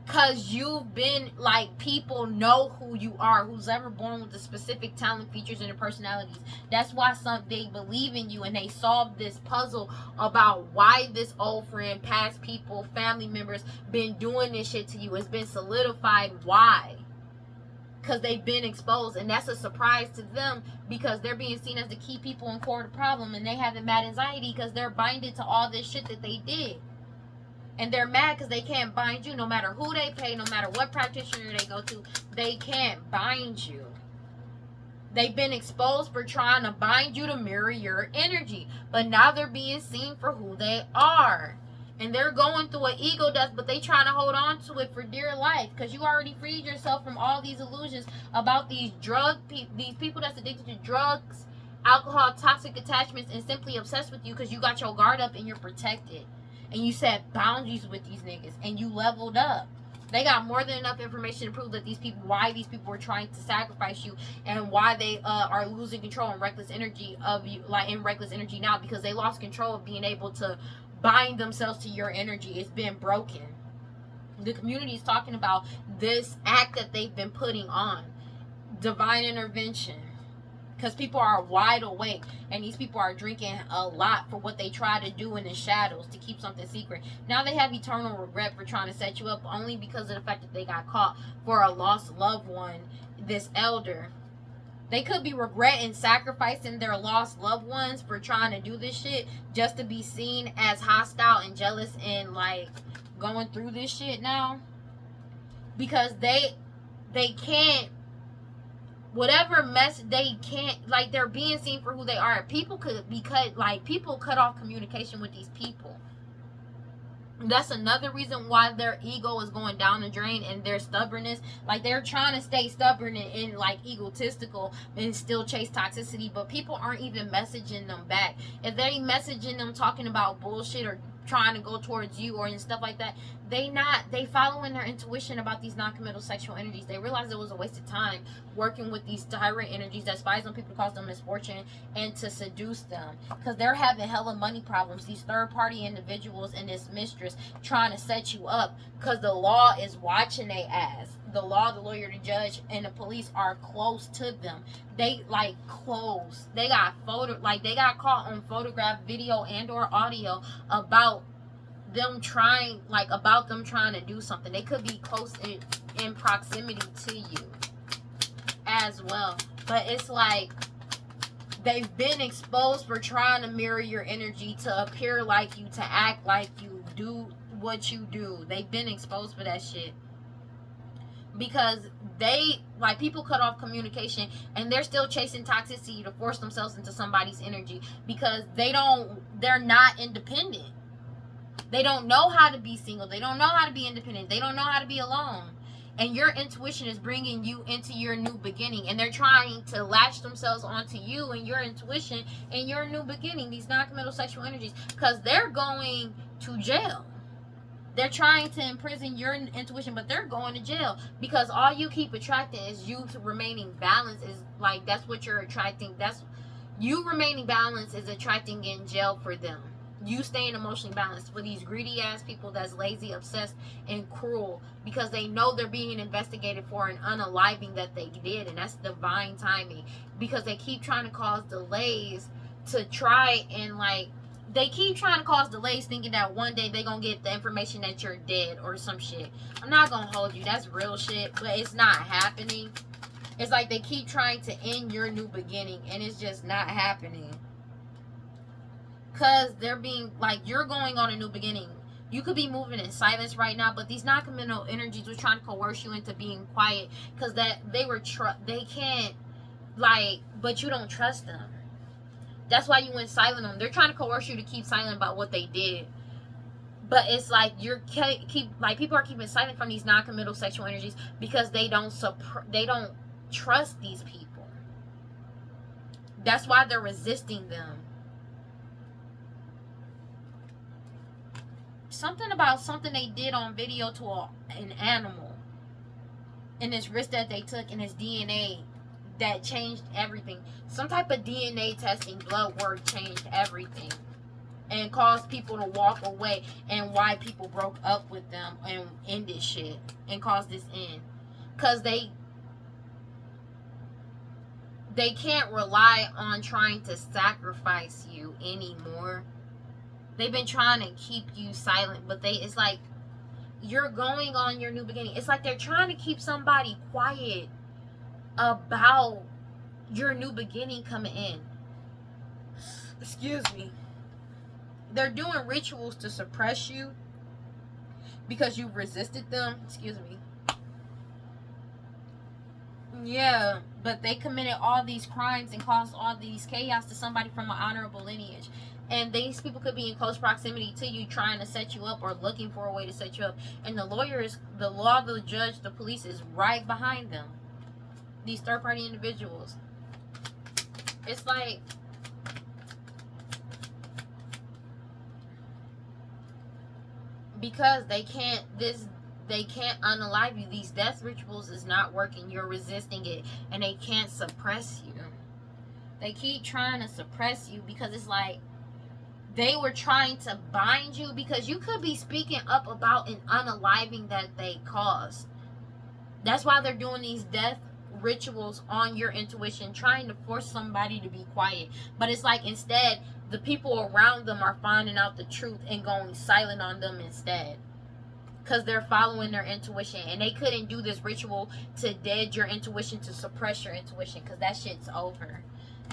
because you've been like, people know who you are, who's ever born with the specific talent, features, and the personalities. That's why they believe in you, and they solve this puzzle about why this old friend, past people, family members been doing this shit to you. It's been solidified why. Because they've been exposed, and that's a surprise to them, because they're being seen as the key people in core of the problem, and they having mad anxiety because they're binded to all this shit that they did. And they're mad because they can't bind you. No matter who they pay, no matter what practitioner they go to, they can't bind you. They've been exposed for trying to bind you to mirror your energy, but now they're being seen for who they are. And they're going through an ego death, but they trying to hold on to it for dear life, because you already freed yourself from all these illusions about these these people that's addicted to drugs, alcohol, toxic attachments, and simply obsessed with you because you got your guard up and you're protected. And you set boundaries with these niggas, and you leveled up. They got more than enough information to prove that why these people were trying to sacrifice you, and why they are losing control and reckless energy of you, like in reckless energy now, because they lost control of being able to bind themselves to your energy. It's been broken. The community is talking about this act that they've been putting on, divine intervention, because people are wide awake, and these people are drinking a lot for what they try to do in the shadows to keep something secret. Now they have eternal regret for trying to set you up, only because of the fact that they got caught for a lost loved one, this elder. They could be regretting sacrificing their lost loved ones for trying to do this shit just to be seen as hostile and jealous and like going through this shit now. Because they can't, whatever mess they can't, like, they're being seen for who they are. People could be people cut off communication with these people. That's another reason why their ego is going down the drain, and their stubbornness. Like, they're trying to stay stubborn and like egotistical and still chase toxicity, but people aren't even messaging them back. If they messaging them talking about bullshit or trying to go towards you or and stuff like that, they following their intuition about these non-committal sexual energies. They realize it was a waste of time working with these tyrant energies that spies on people to cause them misfortune and to seduce them, because they're having hella money problems, these third-party individuals and this mistress trying to set you up, because the law is watching their ass. the law, the lawyer, the judge, and the police are close to them. They like close. They got they got caught on photograph, video, and or audio about them trying to do something. They could be close in proximity to you as well. But it's like they've been exposed for trying to mirror your energy, to appear like you, to act like you, do what you do. They've been exposed for that shit. Because they, like, people cut off communication and they're still chasing toxicity to force themselves into somebody's energy because they're not independent. They don't know how to be single. They don't know how to be independent. They don't know how to be alone. And your intuition is bringing you into your new beginning. And they're trying to latch themselves onto you and your intuition and your new beginning. These non-committal sexual energies. Because they're going to jail. They're trying to imprison your intuition, but they're going to jail. Because all you keep attracting is you to remaining balanced. Is like, that's what you're attracting. That's you remaining balanced is attracting in jail for them. You staying emotionally balanced for these greedy ass people that's lazy, obsessed, and cruel because they know they're being investigated for an unaliving that they did, and that's divine timing. Because they keep trying to cause delays to try and they keep trying to cause delays thinking that one day they're gonna get the information that you're dead or some shit. I'm not gonna hold you, that's real shit, but it's not happening. It's like they keep trying to end your new beginning and it's just not happening. Because they're being you're going on a new beginning. You could be moving in silence right now, but these non-committal energies were trying to coerce you into being quiet because they can't but you don't trust them. That's why you went silent on them. They're trying to coerce you to keep silent about what they did. But it's like people are keeping silent from these non-committal sexual energies because they don't trust these people. That's why they're resisting them. Something about something they did on video to an animal, and his risk that they took, and his DNA that changed everything. Some type of DNA testing, blood work changed everything and caused people to walk away, and why people broke up with them and ended shit and caused this end. Because they can't rely on trying to sacrifice you anymore. They've been trying to keep you silent, but it's like you're going on your new beginning. It's like they're trying to keep somebody quiet about your new beginning coming in. Excuse me. They're doing rituals to suppress you because you resisted them. Excuse me. Yeah, but they committed all these crimes and caused all these chaos to somebody from an honorable lineage. And these people could be in close proximity to you, trying to set you up or looking for a way to set you up. And the lawyers, the law, the judge, the police is right behind them. These third-party individuals. It's like because they can't unalive you. These death rituals is not working. You're resisting it, and they can't suppress you. They keep trying to suppress you because it's like they were trying to bind you because you could be speaking up about an unaliving that they caused. That's why they're doing these death rituals on your intuition, trying to force somebody to be quiet. But it's like instead, the people around them are finding out the truth and going silent on them instead. Because they're following their intuition. And they couldn't do this ritual to dead your intuition, to suppress your intuition. Because that shit's over.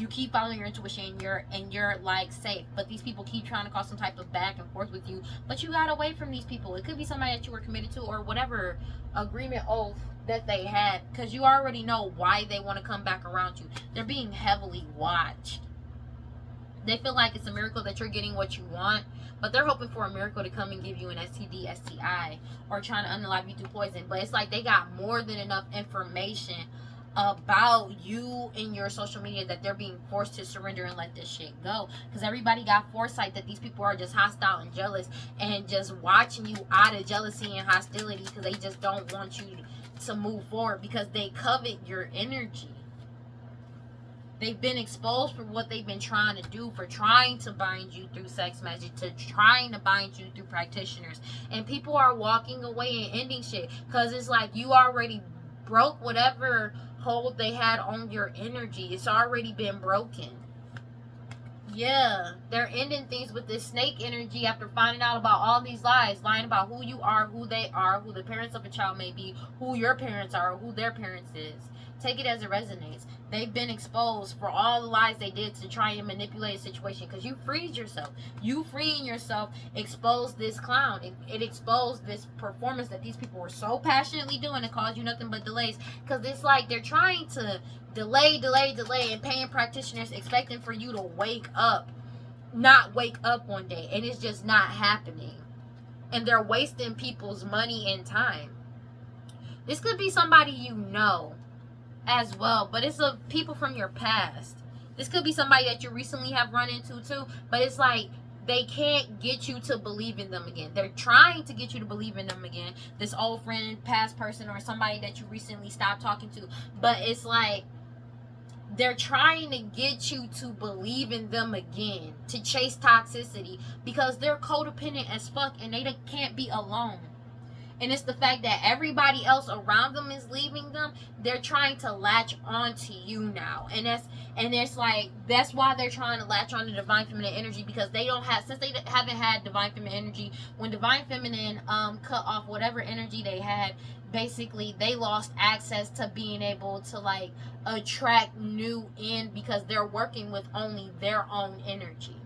You keep following your intuition and you're safe. But these people keep trying to cause some type of back and forth with you. But you got away from these people. It could be somebody that you were committed to, or whatever agreement, oath that they had. Because you already know why they want to come back around you. They're being heavily watched. They feel like it's a miracle that you're getting what you want. But they're hoping for a miracle to come and give you an STD, STI. Or trying to unalive you through poison. But it's like they got more than enough information about you in your social media that they're being forced to surrender and let this shit go. Because everybody got foresight that these people are just hostile and jealous and just watching you out of jealousy and hostility because they just don't want you to move forward because they covet your energy. They've been exposed for what they've been trying to do, for trying to bind you through sex magic, to trying to bind you through practitioners. And people are walking away and ending shit because it's like you already broke whatever hold they had on your energy. It's already been broken. Yeah, they're ending things with this snake energy after finding out about all these lies, lying about who you are, who they are, who the parents of a child may be, who your parents are, or who their parents is. Take it as it resonates. They've been exposed for all the lies they did to try and manipulate a situation because you freed yourself. You freeing yourself exposed this clown. It exposed this performance that these people were so passionately doing and caused you nothing but delays, because it's like they're trying to delay, and paying practitioners expecting for you to not wake up one day, and it's just not happening. And they're wasting people's money and time. This could be somebody you know as well, but it's people from your past. This could be somebody that you recently have run into too, but it's like they can't get you to believe in them again. They're trying to get you to believe in them again, this old friend, past person, or somebody that you recently stopped talking to. But it's like they're trying to get you to believe in them again, to chase toxicity, because they're codependent as fuck and they can't be alone. And it's the fact that everybody else around them is leaving them. They're trying to latch on to you now. And it's like, that's why they're trying to latch on to divine feminine energy, because they don't have, since they haven't had divine feminine energy, when divine feminine cut off whatever energy they had, basically they lost access to being able to like attract new in, because they're working with only their own energy.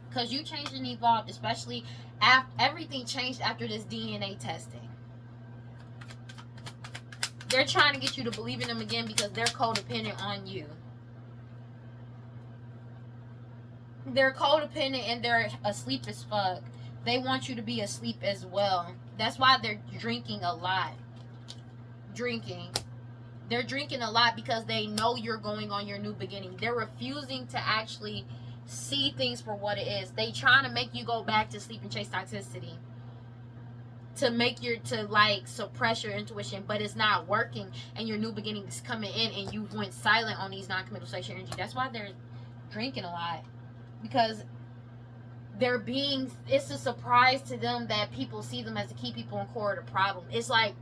Because you changed and evolved, especially after everything changed after this DNA testing. They're trying to get you to believe in them again because they're codependent on you. They're codependent and they're asleep as fuck. They want you to be asleep as well. That's why they're drinking a lot. They're drinking a lot because they know you're going on your new beginning. They're refusing to actually see things for what it is. They trying to make you go back to sleep and chase toxicity, to like suppress your intuition, but it's not working, and your new beginning is coming in, and you went silent on these non-committal sexual energy. That's why they're drinking a lot, because it's a surprise to them that people see them as the key people and core of the problem. It's like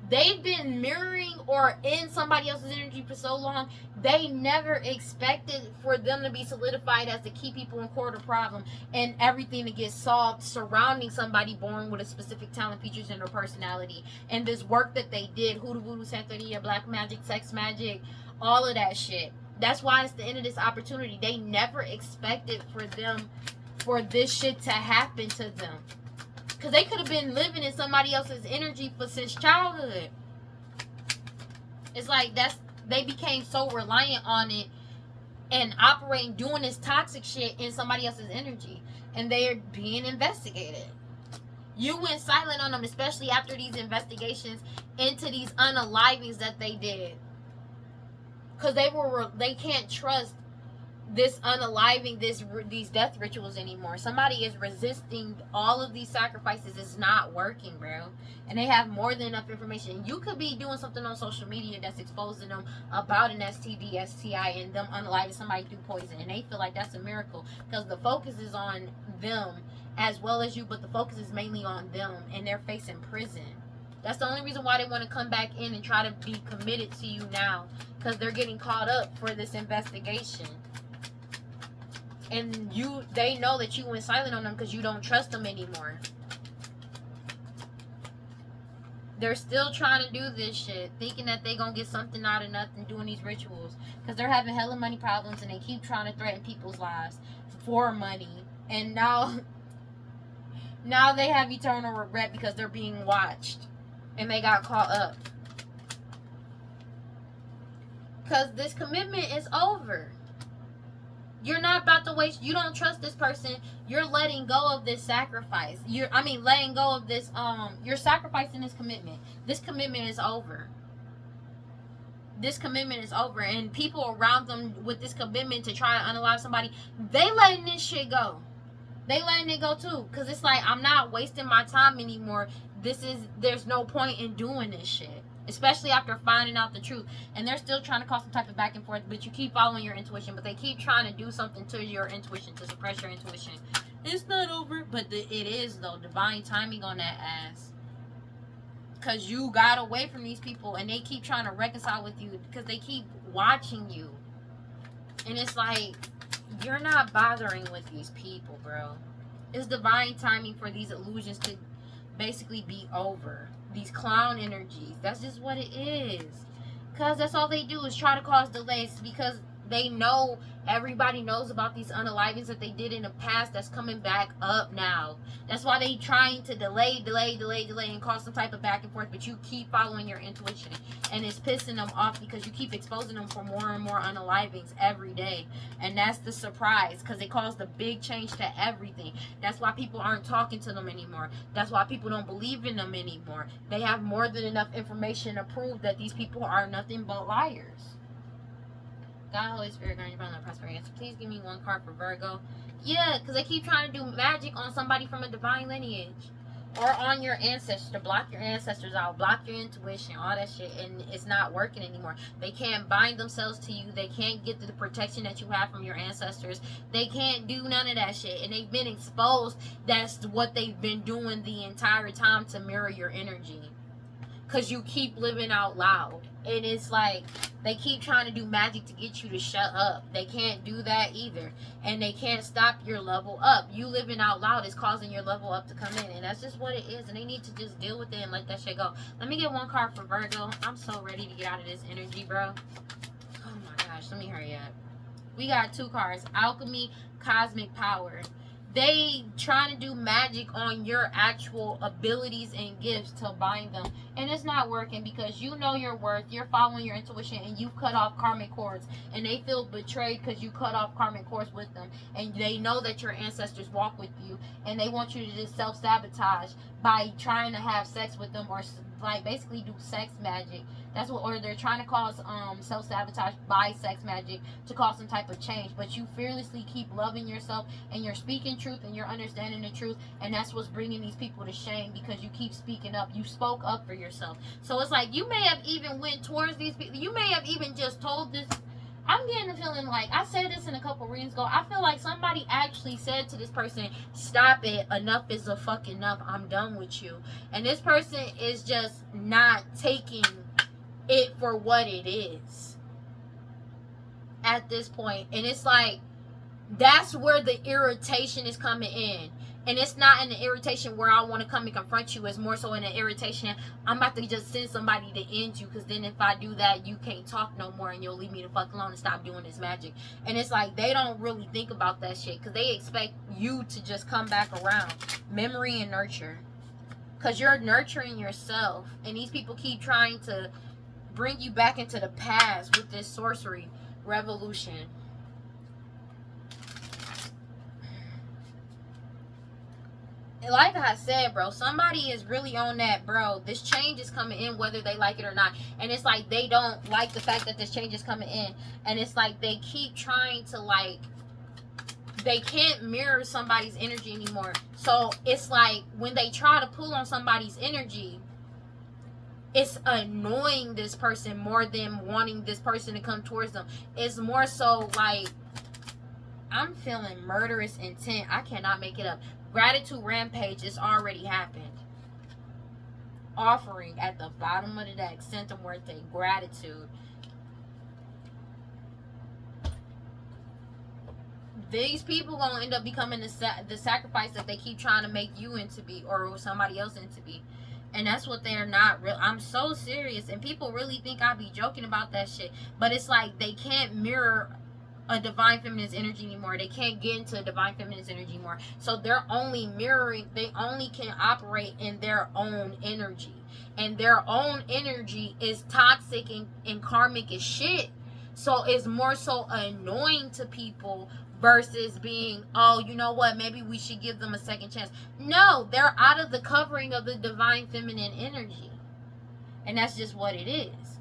they've been mirroring or in somebody else's energy for so long, they never expected for them to be solidified as the key people and core of the problem, and everything to get solved surrounding somebody born with a specific talent, features, and their personality. And this work that they did, hoodoo, voodoo, santeria, black magic, sex magic, all of that shit. That's why it's the end of this opportunity. They never expected for this shit to happen to them. Because they could have been living in somebody else's energy since childhood. It's like they became so reliant on it and operating, doing this toxic shit in somebody else's energy. And they are being investigated. You went silent on them, especially after these investigations into these unalivings that they did. Because they can't trust this unaliving, these death rituals anymore. Somebody is resisting all of these sacrifices. It's not working, bro. And they have more than enough information. You could be doing something on social media that's exposing them about an STD, STI, and them unaliving somebody through poison, and they feel like that's a miracle because the focus is on them as well as you, but the focus is mainly on them, and they're facing prison. That's the only reason why they want to come back in and try to be committed to you now, because they're getting caught up for this investigation. And they know that you went silent on them because you don't trust them anymore. They're still trying to do this shit, thinking that they gonna get something out of nothing doing these rituals. Because they're having hella money problems and they keep trying to threaten people's lives for money. And now they have eternal regret because they're being watched. And they got caught up. Because this commitment is over. You're not about to waste. You don't trust this person. You're letting go of this sacrifice. Letting go of this. You're sacrificing this commitment. This commitment is over. This commitment is over, and people around them with this commitment to try to unalive somebody, they letting this shit go. They letting it go too, cause it's like, I'm not wasting my time anymore. There's no point in doing this shit. especially after finding out the truth. And they're still trying to cause some type of back and forth, but you keep following your intuition. But they keep trying to do something to your intuition, to suppress your intuition. It's not over, but it is, though. Divine timing on that ass. Because you got away from these people, and they keep trying to reconcile with you because they keep watching you. And it's like, you're not bothering with these people, bro. It's divine timing for these illusions to basically be over. These clown energies. That's just what it is. Because that's all they do is try to cause delays, because they know everybody knows about these unalivings that they did in the past that's coming back up now. That's why they trying to delay and cause some type of back and forth, but you keep following your intuition, and it's pissing them off because you keep exposing them for more and more unalivings every day. And that's the surprise, because it caused a big change to everything. That's why people aren't talking to them anymore. That's why people don't believe in them anymore. They have more than enough information to prove that these people are nothing but liars. God, Holy Spirit, guide your family, prosperity. So please give me one card for Virgo. Yeah, because they keep trying to do magic on somebody from a divine lineage. Or on your ancestors, to block your ancestors out, block your intuition, all that shit. And it's not working anymore. They can't bind themselves to you. They can't get the protection that you have from your ancestors. They can't do none of that shit. And they've been exposed. That's what they've been doing the entire time, to mirror your energy. Because you keep living out loud. And it's like, they keep trying to do magic to get you to shut up. They can't do that either. And they can't stop your level up. You living out loud is causing your level up to come in. And that's just what it is. And they need to just deal with it and let that shit go. Let me get one card for Virgo. I'm so ready to get out of this energy, bro. Oh my gosh, let me hurry up. We got two cards. Alchemy, Cosmic Power. They trying to do magic on your actual abilities and gifts to bind them, and it's not working, because you know your worth. You're following your intuition, and you've cut off karmic cords, and they feel betrayed because you cut off karmic cords with them, and they know that your ancestors walk with you, and they want you to just self-sabotage by trying to have sex with them, or like basically do sex magic. That's what, or they're trying to cause self-sabotage by sex magic to cause some type of change. But you fearlessly keep loving yourself, and you're speaking truth, and you're understanding the truth, and that's what's bringing these people to shame, because you keep speaking up. You spoke up for yourself. So it's like, you may have even went towards these people. You may have even just told this. I'm getting the feeling like, I said this in a couple readings ago, I feel like somebody actually said to this person, stop it, enough is a fucking enough, I'm done with you. And this person is just not taking it for what it is at this point. And it's like, that's where the irritation is coming in. And it's not in the irritation where I want to come and confront you. It's more so in the irritation, I'm about to just send somebody to end you, because then if I do that, you can't talk no more, and you'll leave me the fuck alone and stop doing this magic. And it's like, they don't really think about that shit, because they expect you to just come back around. Memory and nurture, because you're nurturing yourself, and these people keep trying to bring you back into the past with this sorcery revolution. Like I said, bro, somebody is really on that, bro. This change is coming in whether they like it or not. And it's like, they don't like the fact that this change is coming in. And it's like, they keep trying to, like, they can't mirror somebody's energy anymore. So it's like, when they try to pull on somebody's energy, it's annoying this person more than wanting this person to come towards them. It's more so like, I'm feeling murderous intent. I cannot make it up. Gratitude rampage has already happened. Offering at the bottom of the deck. Santa Muerte. Gratitude. These people gonna end up becoming the sacrifice that they keep trying to make you into be, or somebody else into be. And that's what they're not real. I'm so serious. And people really think I be joking about that shit. But it's like, they can't mirror a divine feminine's energy anymore. They can't get into a divine feminine's energy anymore. So they're only mirroring, they only can operate in their own energy. And their own energy is toxic and karmic as shit. So it's more so annoying to people versus being, oh, you know what, maybe we should give them a second chance. No, they're out of the covering of the divine feminine energy. And that's just what it is.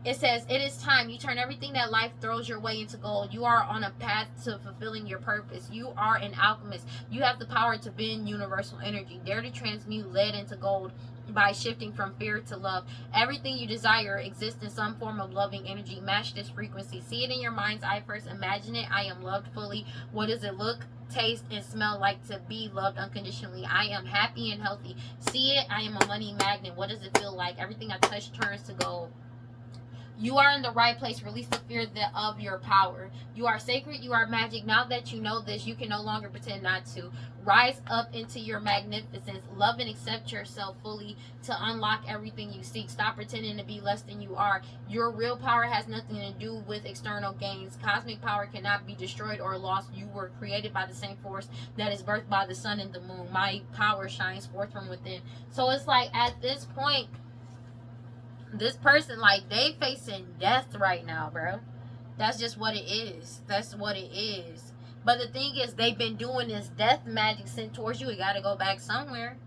It says, it is time. You turn everything that life throws your way into gold. You are on a path to fulfilling your purpose. You are an alchemist. You have the power to bend universal energy. Dare to transmute lead into gold by shifting from fear to love. Everything you desire exists in some form of loving energy. Match this frequency. See it in your mind's eye first. Imagine it. I am loved fully. What does it look, taste, and smell like to be loved unconditionally? I am happy and healthy. See it. I am a money magnet. What does it feel like? Everything I touch turns to gold. You are in the right place. Release the fear of your power. You are sacred. You are magic. Now that you know this, you can no longer pretend not to. Rise up into your magnificence. Love and accept yourself fully to unlock everything you seek. Stop pretending to be less than you are. Your real power has nothing to do with external gains. Cosmic power cannot be destroyed or lost. You were created by the same force that is birthed by the sun and the moon. My power shines forth from within. So it's like, at this point, this person, like, they facing death right now, bro. That's just what it is. That's what it is. But the thing is, they've been doing this death magic sent towards you. It got to go back somewhere.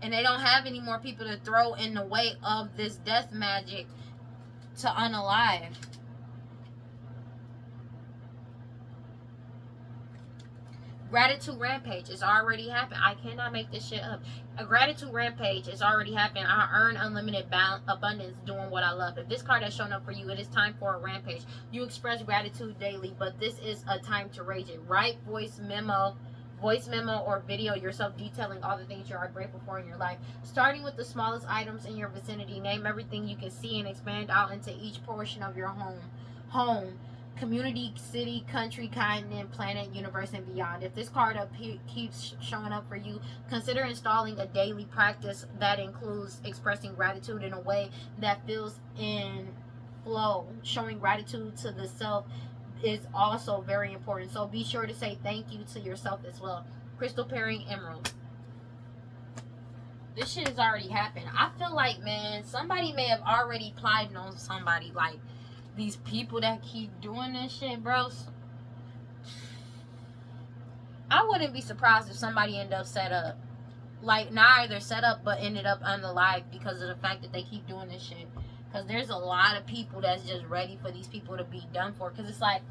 And they don't have any more people to throw in the way of this death magic to unalive. Gratitude rampage is already happened. I cannot make this shit up. A gratitude rampage is already happened. I earn unlimited abundance doing what I love. If this card has shown up for you, it is time for a rampage. You express gratitude daily, but this is a time to rage it. Write voice memo or video yourself detailing all the things you are grateful for in your life. Starting with the smallest items in your vicinity, name everything you can see and expand out into each portion of your home, community, city, country, continent, planet, universe, and beyond. If this card keeps showing up for you, consider installing a daily practice that includes expressing gratitude in a way that feels in flow. Showing gratitude to the self is also very important. So be sure to say thank you to yourself as well. Crystal pairing emerald. This shit has already happened. I feel like, man, somebody may have already plotted on somebody. Like, these people that keep doing this shit, bros. I wouldn't be surprised if somebody ended up set up. Like, not either set up, but ended up unalive because of the fact that they keep doing this shit. Because there's a lot of people that's just ready for these people to be done for. Because it's like,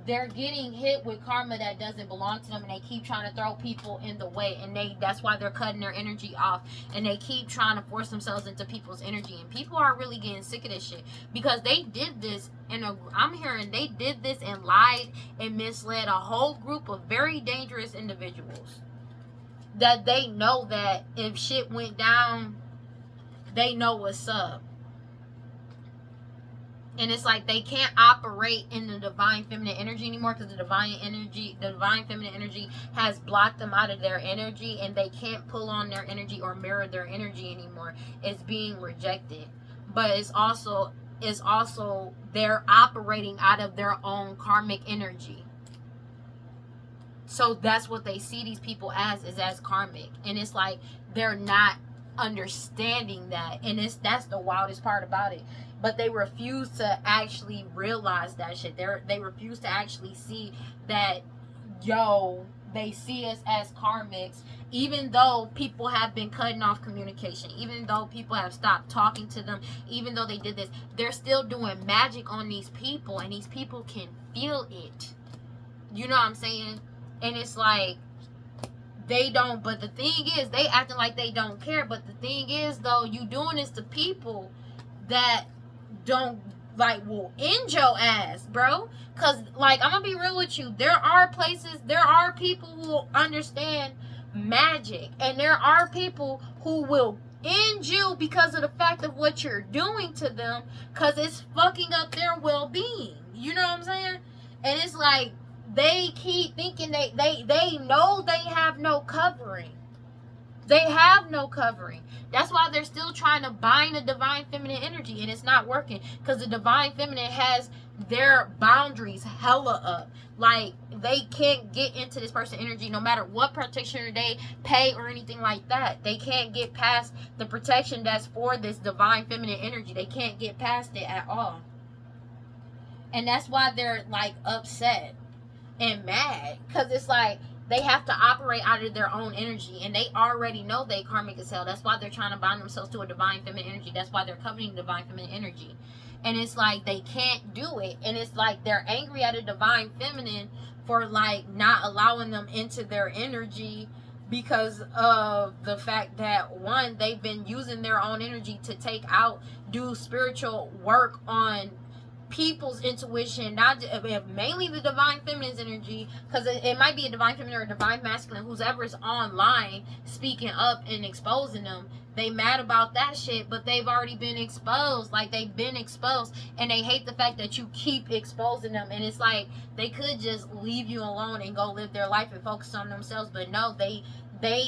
they're getting hit with karma that doesn't belong to them, and they keep trying to throw people in the way, and that's why they're cutting their energy off, and they keep trying to force themselves into people's energy, and people are really getting sick of this shit because they did this, and I'm hearing they did this and lied and misled a whole group of very dangerous individuals that they know that if shit went down, they know what's up. And it's like they can't operate in the divine feminine energy anymore because the divine feminine energy has blocked them out of their energy, and they can't pull on their energy or mirror their energy anymore. It's being rejected. But it's also they're operating out of their own karmic energy. So that's what they see these people as, is as karmic. And it's like they're not understanding that, and that's the wildest part about it. But they refuse to actually realize that shit. They refuse to actually see that, they see us as karmics, even though people have been cutting off communication, even though people have stopped talking to them, even though they did this, they're still doing magic on these people, and these people can feel it. You know what I'm saying? And it's like, they don't, but the thing is, they acting like they don't care. But the thing is, though, you doing this to people that don't, like, will end your ass, bro. Because, like, I'm gonna be real with you, there are people who understand magic, and there are people who will end you because of the fact of what you're doing to them, because it's fucking up their well-being. You know what I'm saying? And it's like, they keep thinking they know they have no covering. They have no covering. That's why they're still trying to bind the divine feminine energy, and it's not working because the divine feminine has their boundaries hella up. Like, they can't get into this person's energy no matter what protection they pay or anything like that. They can't get past the protection that's for this divine feminine energy. They can't get past it at all. And that's why they're, like, upset and mad, because it's like, They have to operate out of their own energy, and they already know they karmic as hell. That's why they're trying to bind themselves to a divine feminine energy. That's why they're coveting divine feminine energy. And it's like they can't do it, and it's like they're angry at a divine feminine for like not allowing them into their energy, because of the fact that, one, they've been using their own energy to do spiritual work on people's intuition, not mainly the divine feminine's energy, because it might be a divine feminine or a divine masculine, whoever's online speaking up and exposing them. They mad about that shit, but they've already been exposed. Like, they've been exposed, and they hate the fact that you keep exposing them. And it's like they could just leave you alone and go live their life and focus on themselves, but no, they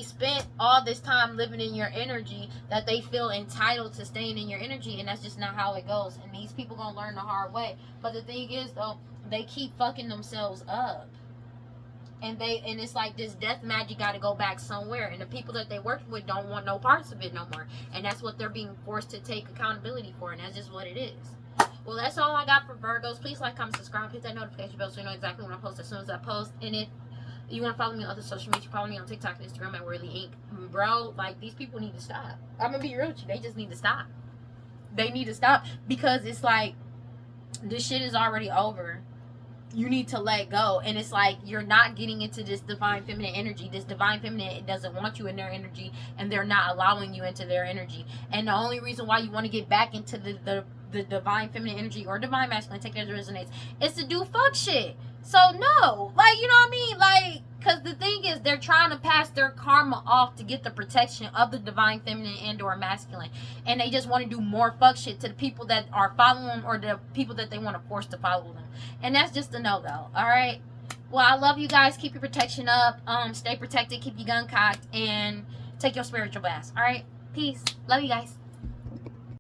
spent all this time living in your energy that they feel entitled to staying in your energy, and that's just not how it goes. And these people gonna learn the hard way. But the thing is, though, they keep fucking themselves up, and it's like this death magic got to go back somewhere, and the people that they work with don't want no parts of it no more, and that's what they're being forced to take accountability for, and that's just what it is. Well, that's all I got for Virgos. Please like, comment, subscribe, hit that notification bell so you know exactly when I post as soon as I post. And if you want to follow me on other social media, follow me on TikTok and Instagram at WeirdLee Inc. Bro, like, these people need to stop. I'm gonna be real with you. They just need to stop. They need to stop, because it's like this shit is already over. You need to let go. And it's like you're not getting into this divine feminine energy. This divine feminine doesn't want you in their energy, and they're not allowing you into their energy. And the only reason why you want to get back into the divine feminine energy or divine masculine, take it as it resonates, is to do fuck shit. So no, like, you know what I mean? Like, because the thing is, they're trying to pass their karma off to get the protection of the divine feminine and or masculine, and they just want to do more fuck shit to the people that are following them, or the people that they want to force to follow them. And that's just a no-go. All right, well, I love you guys. Keep your protection up, stay protected, keep your gun cocked, and take your spiritual baths. All right, peace, love you guys.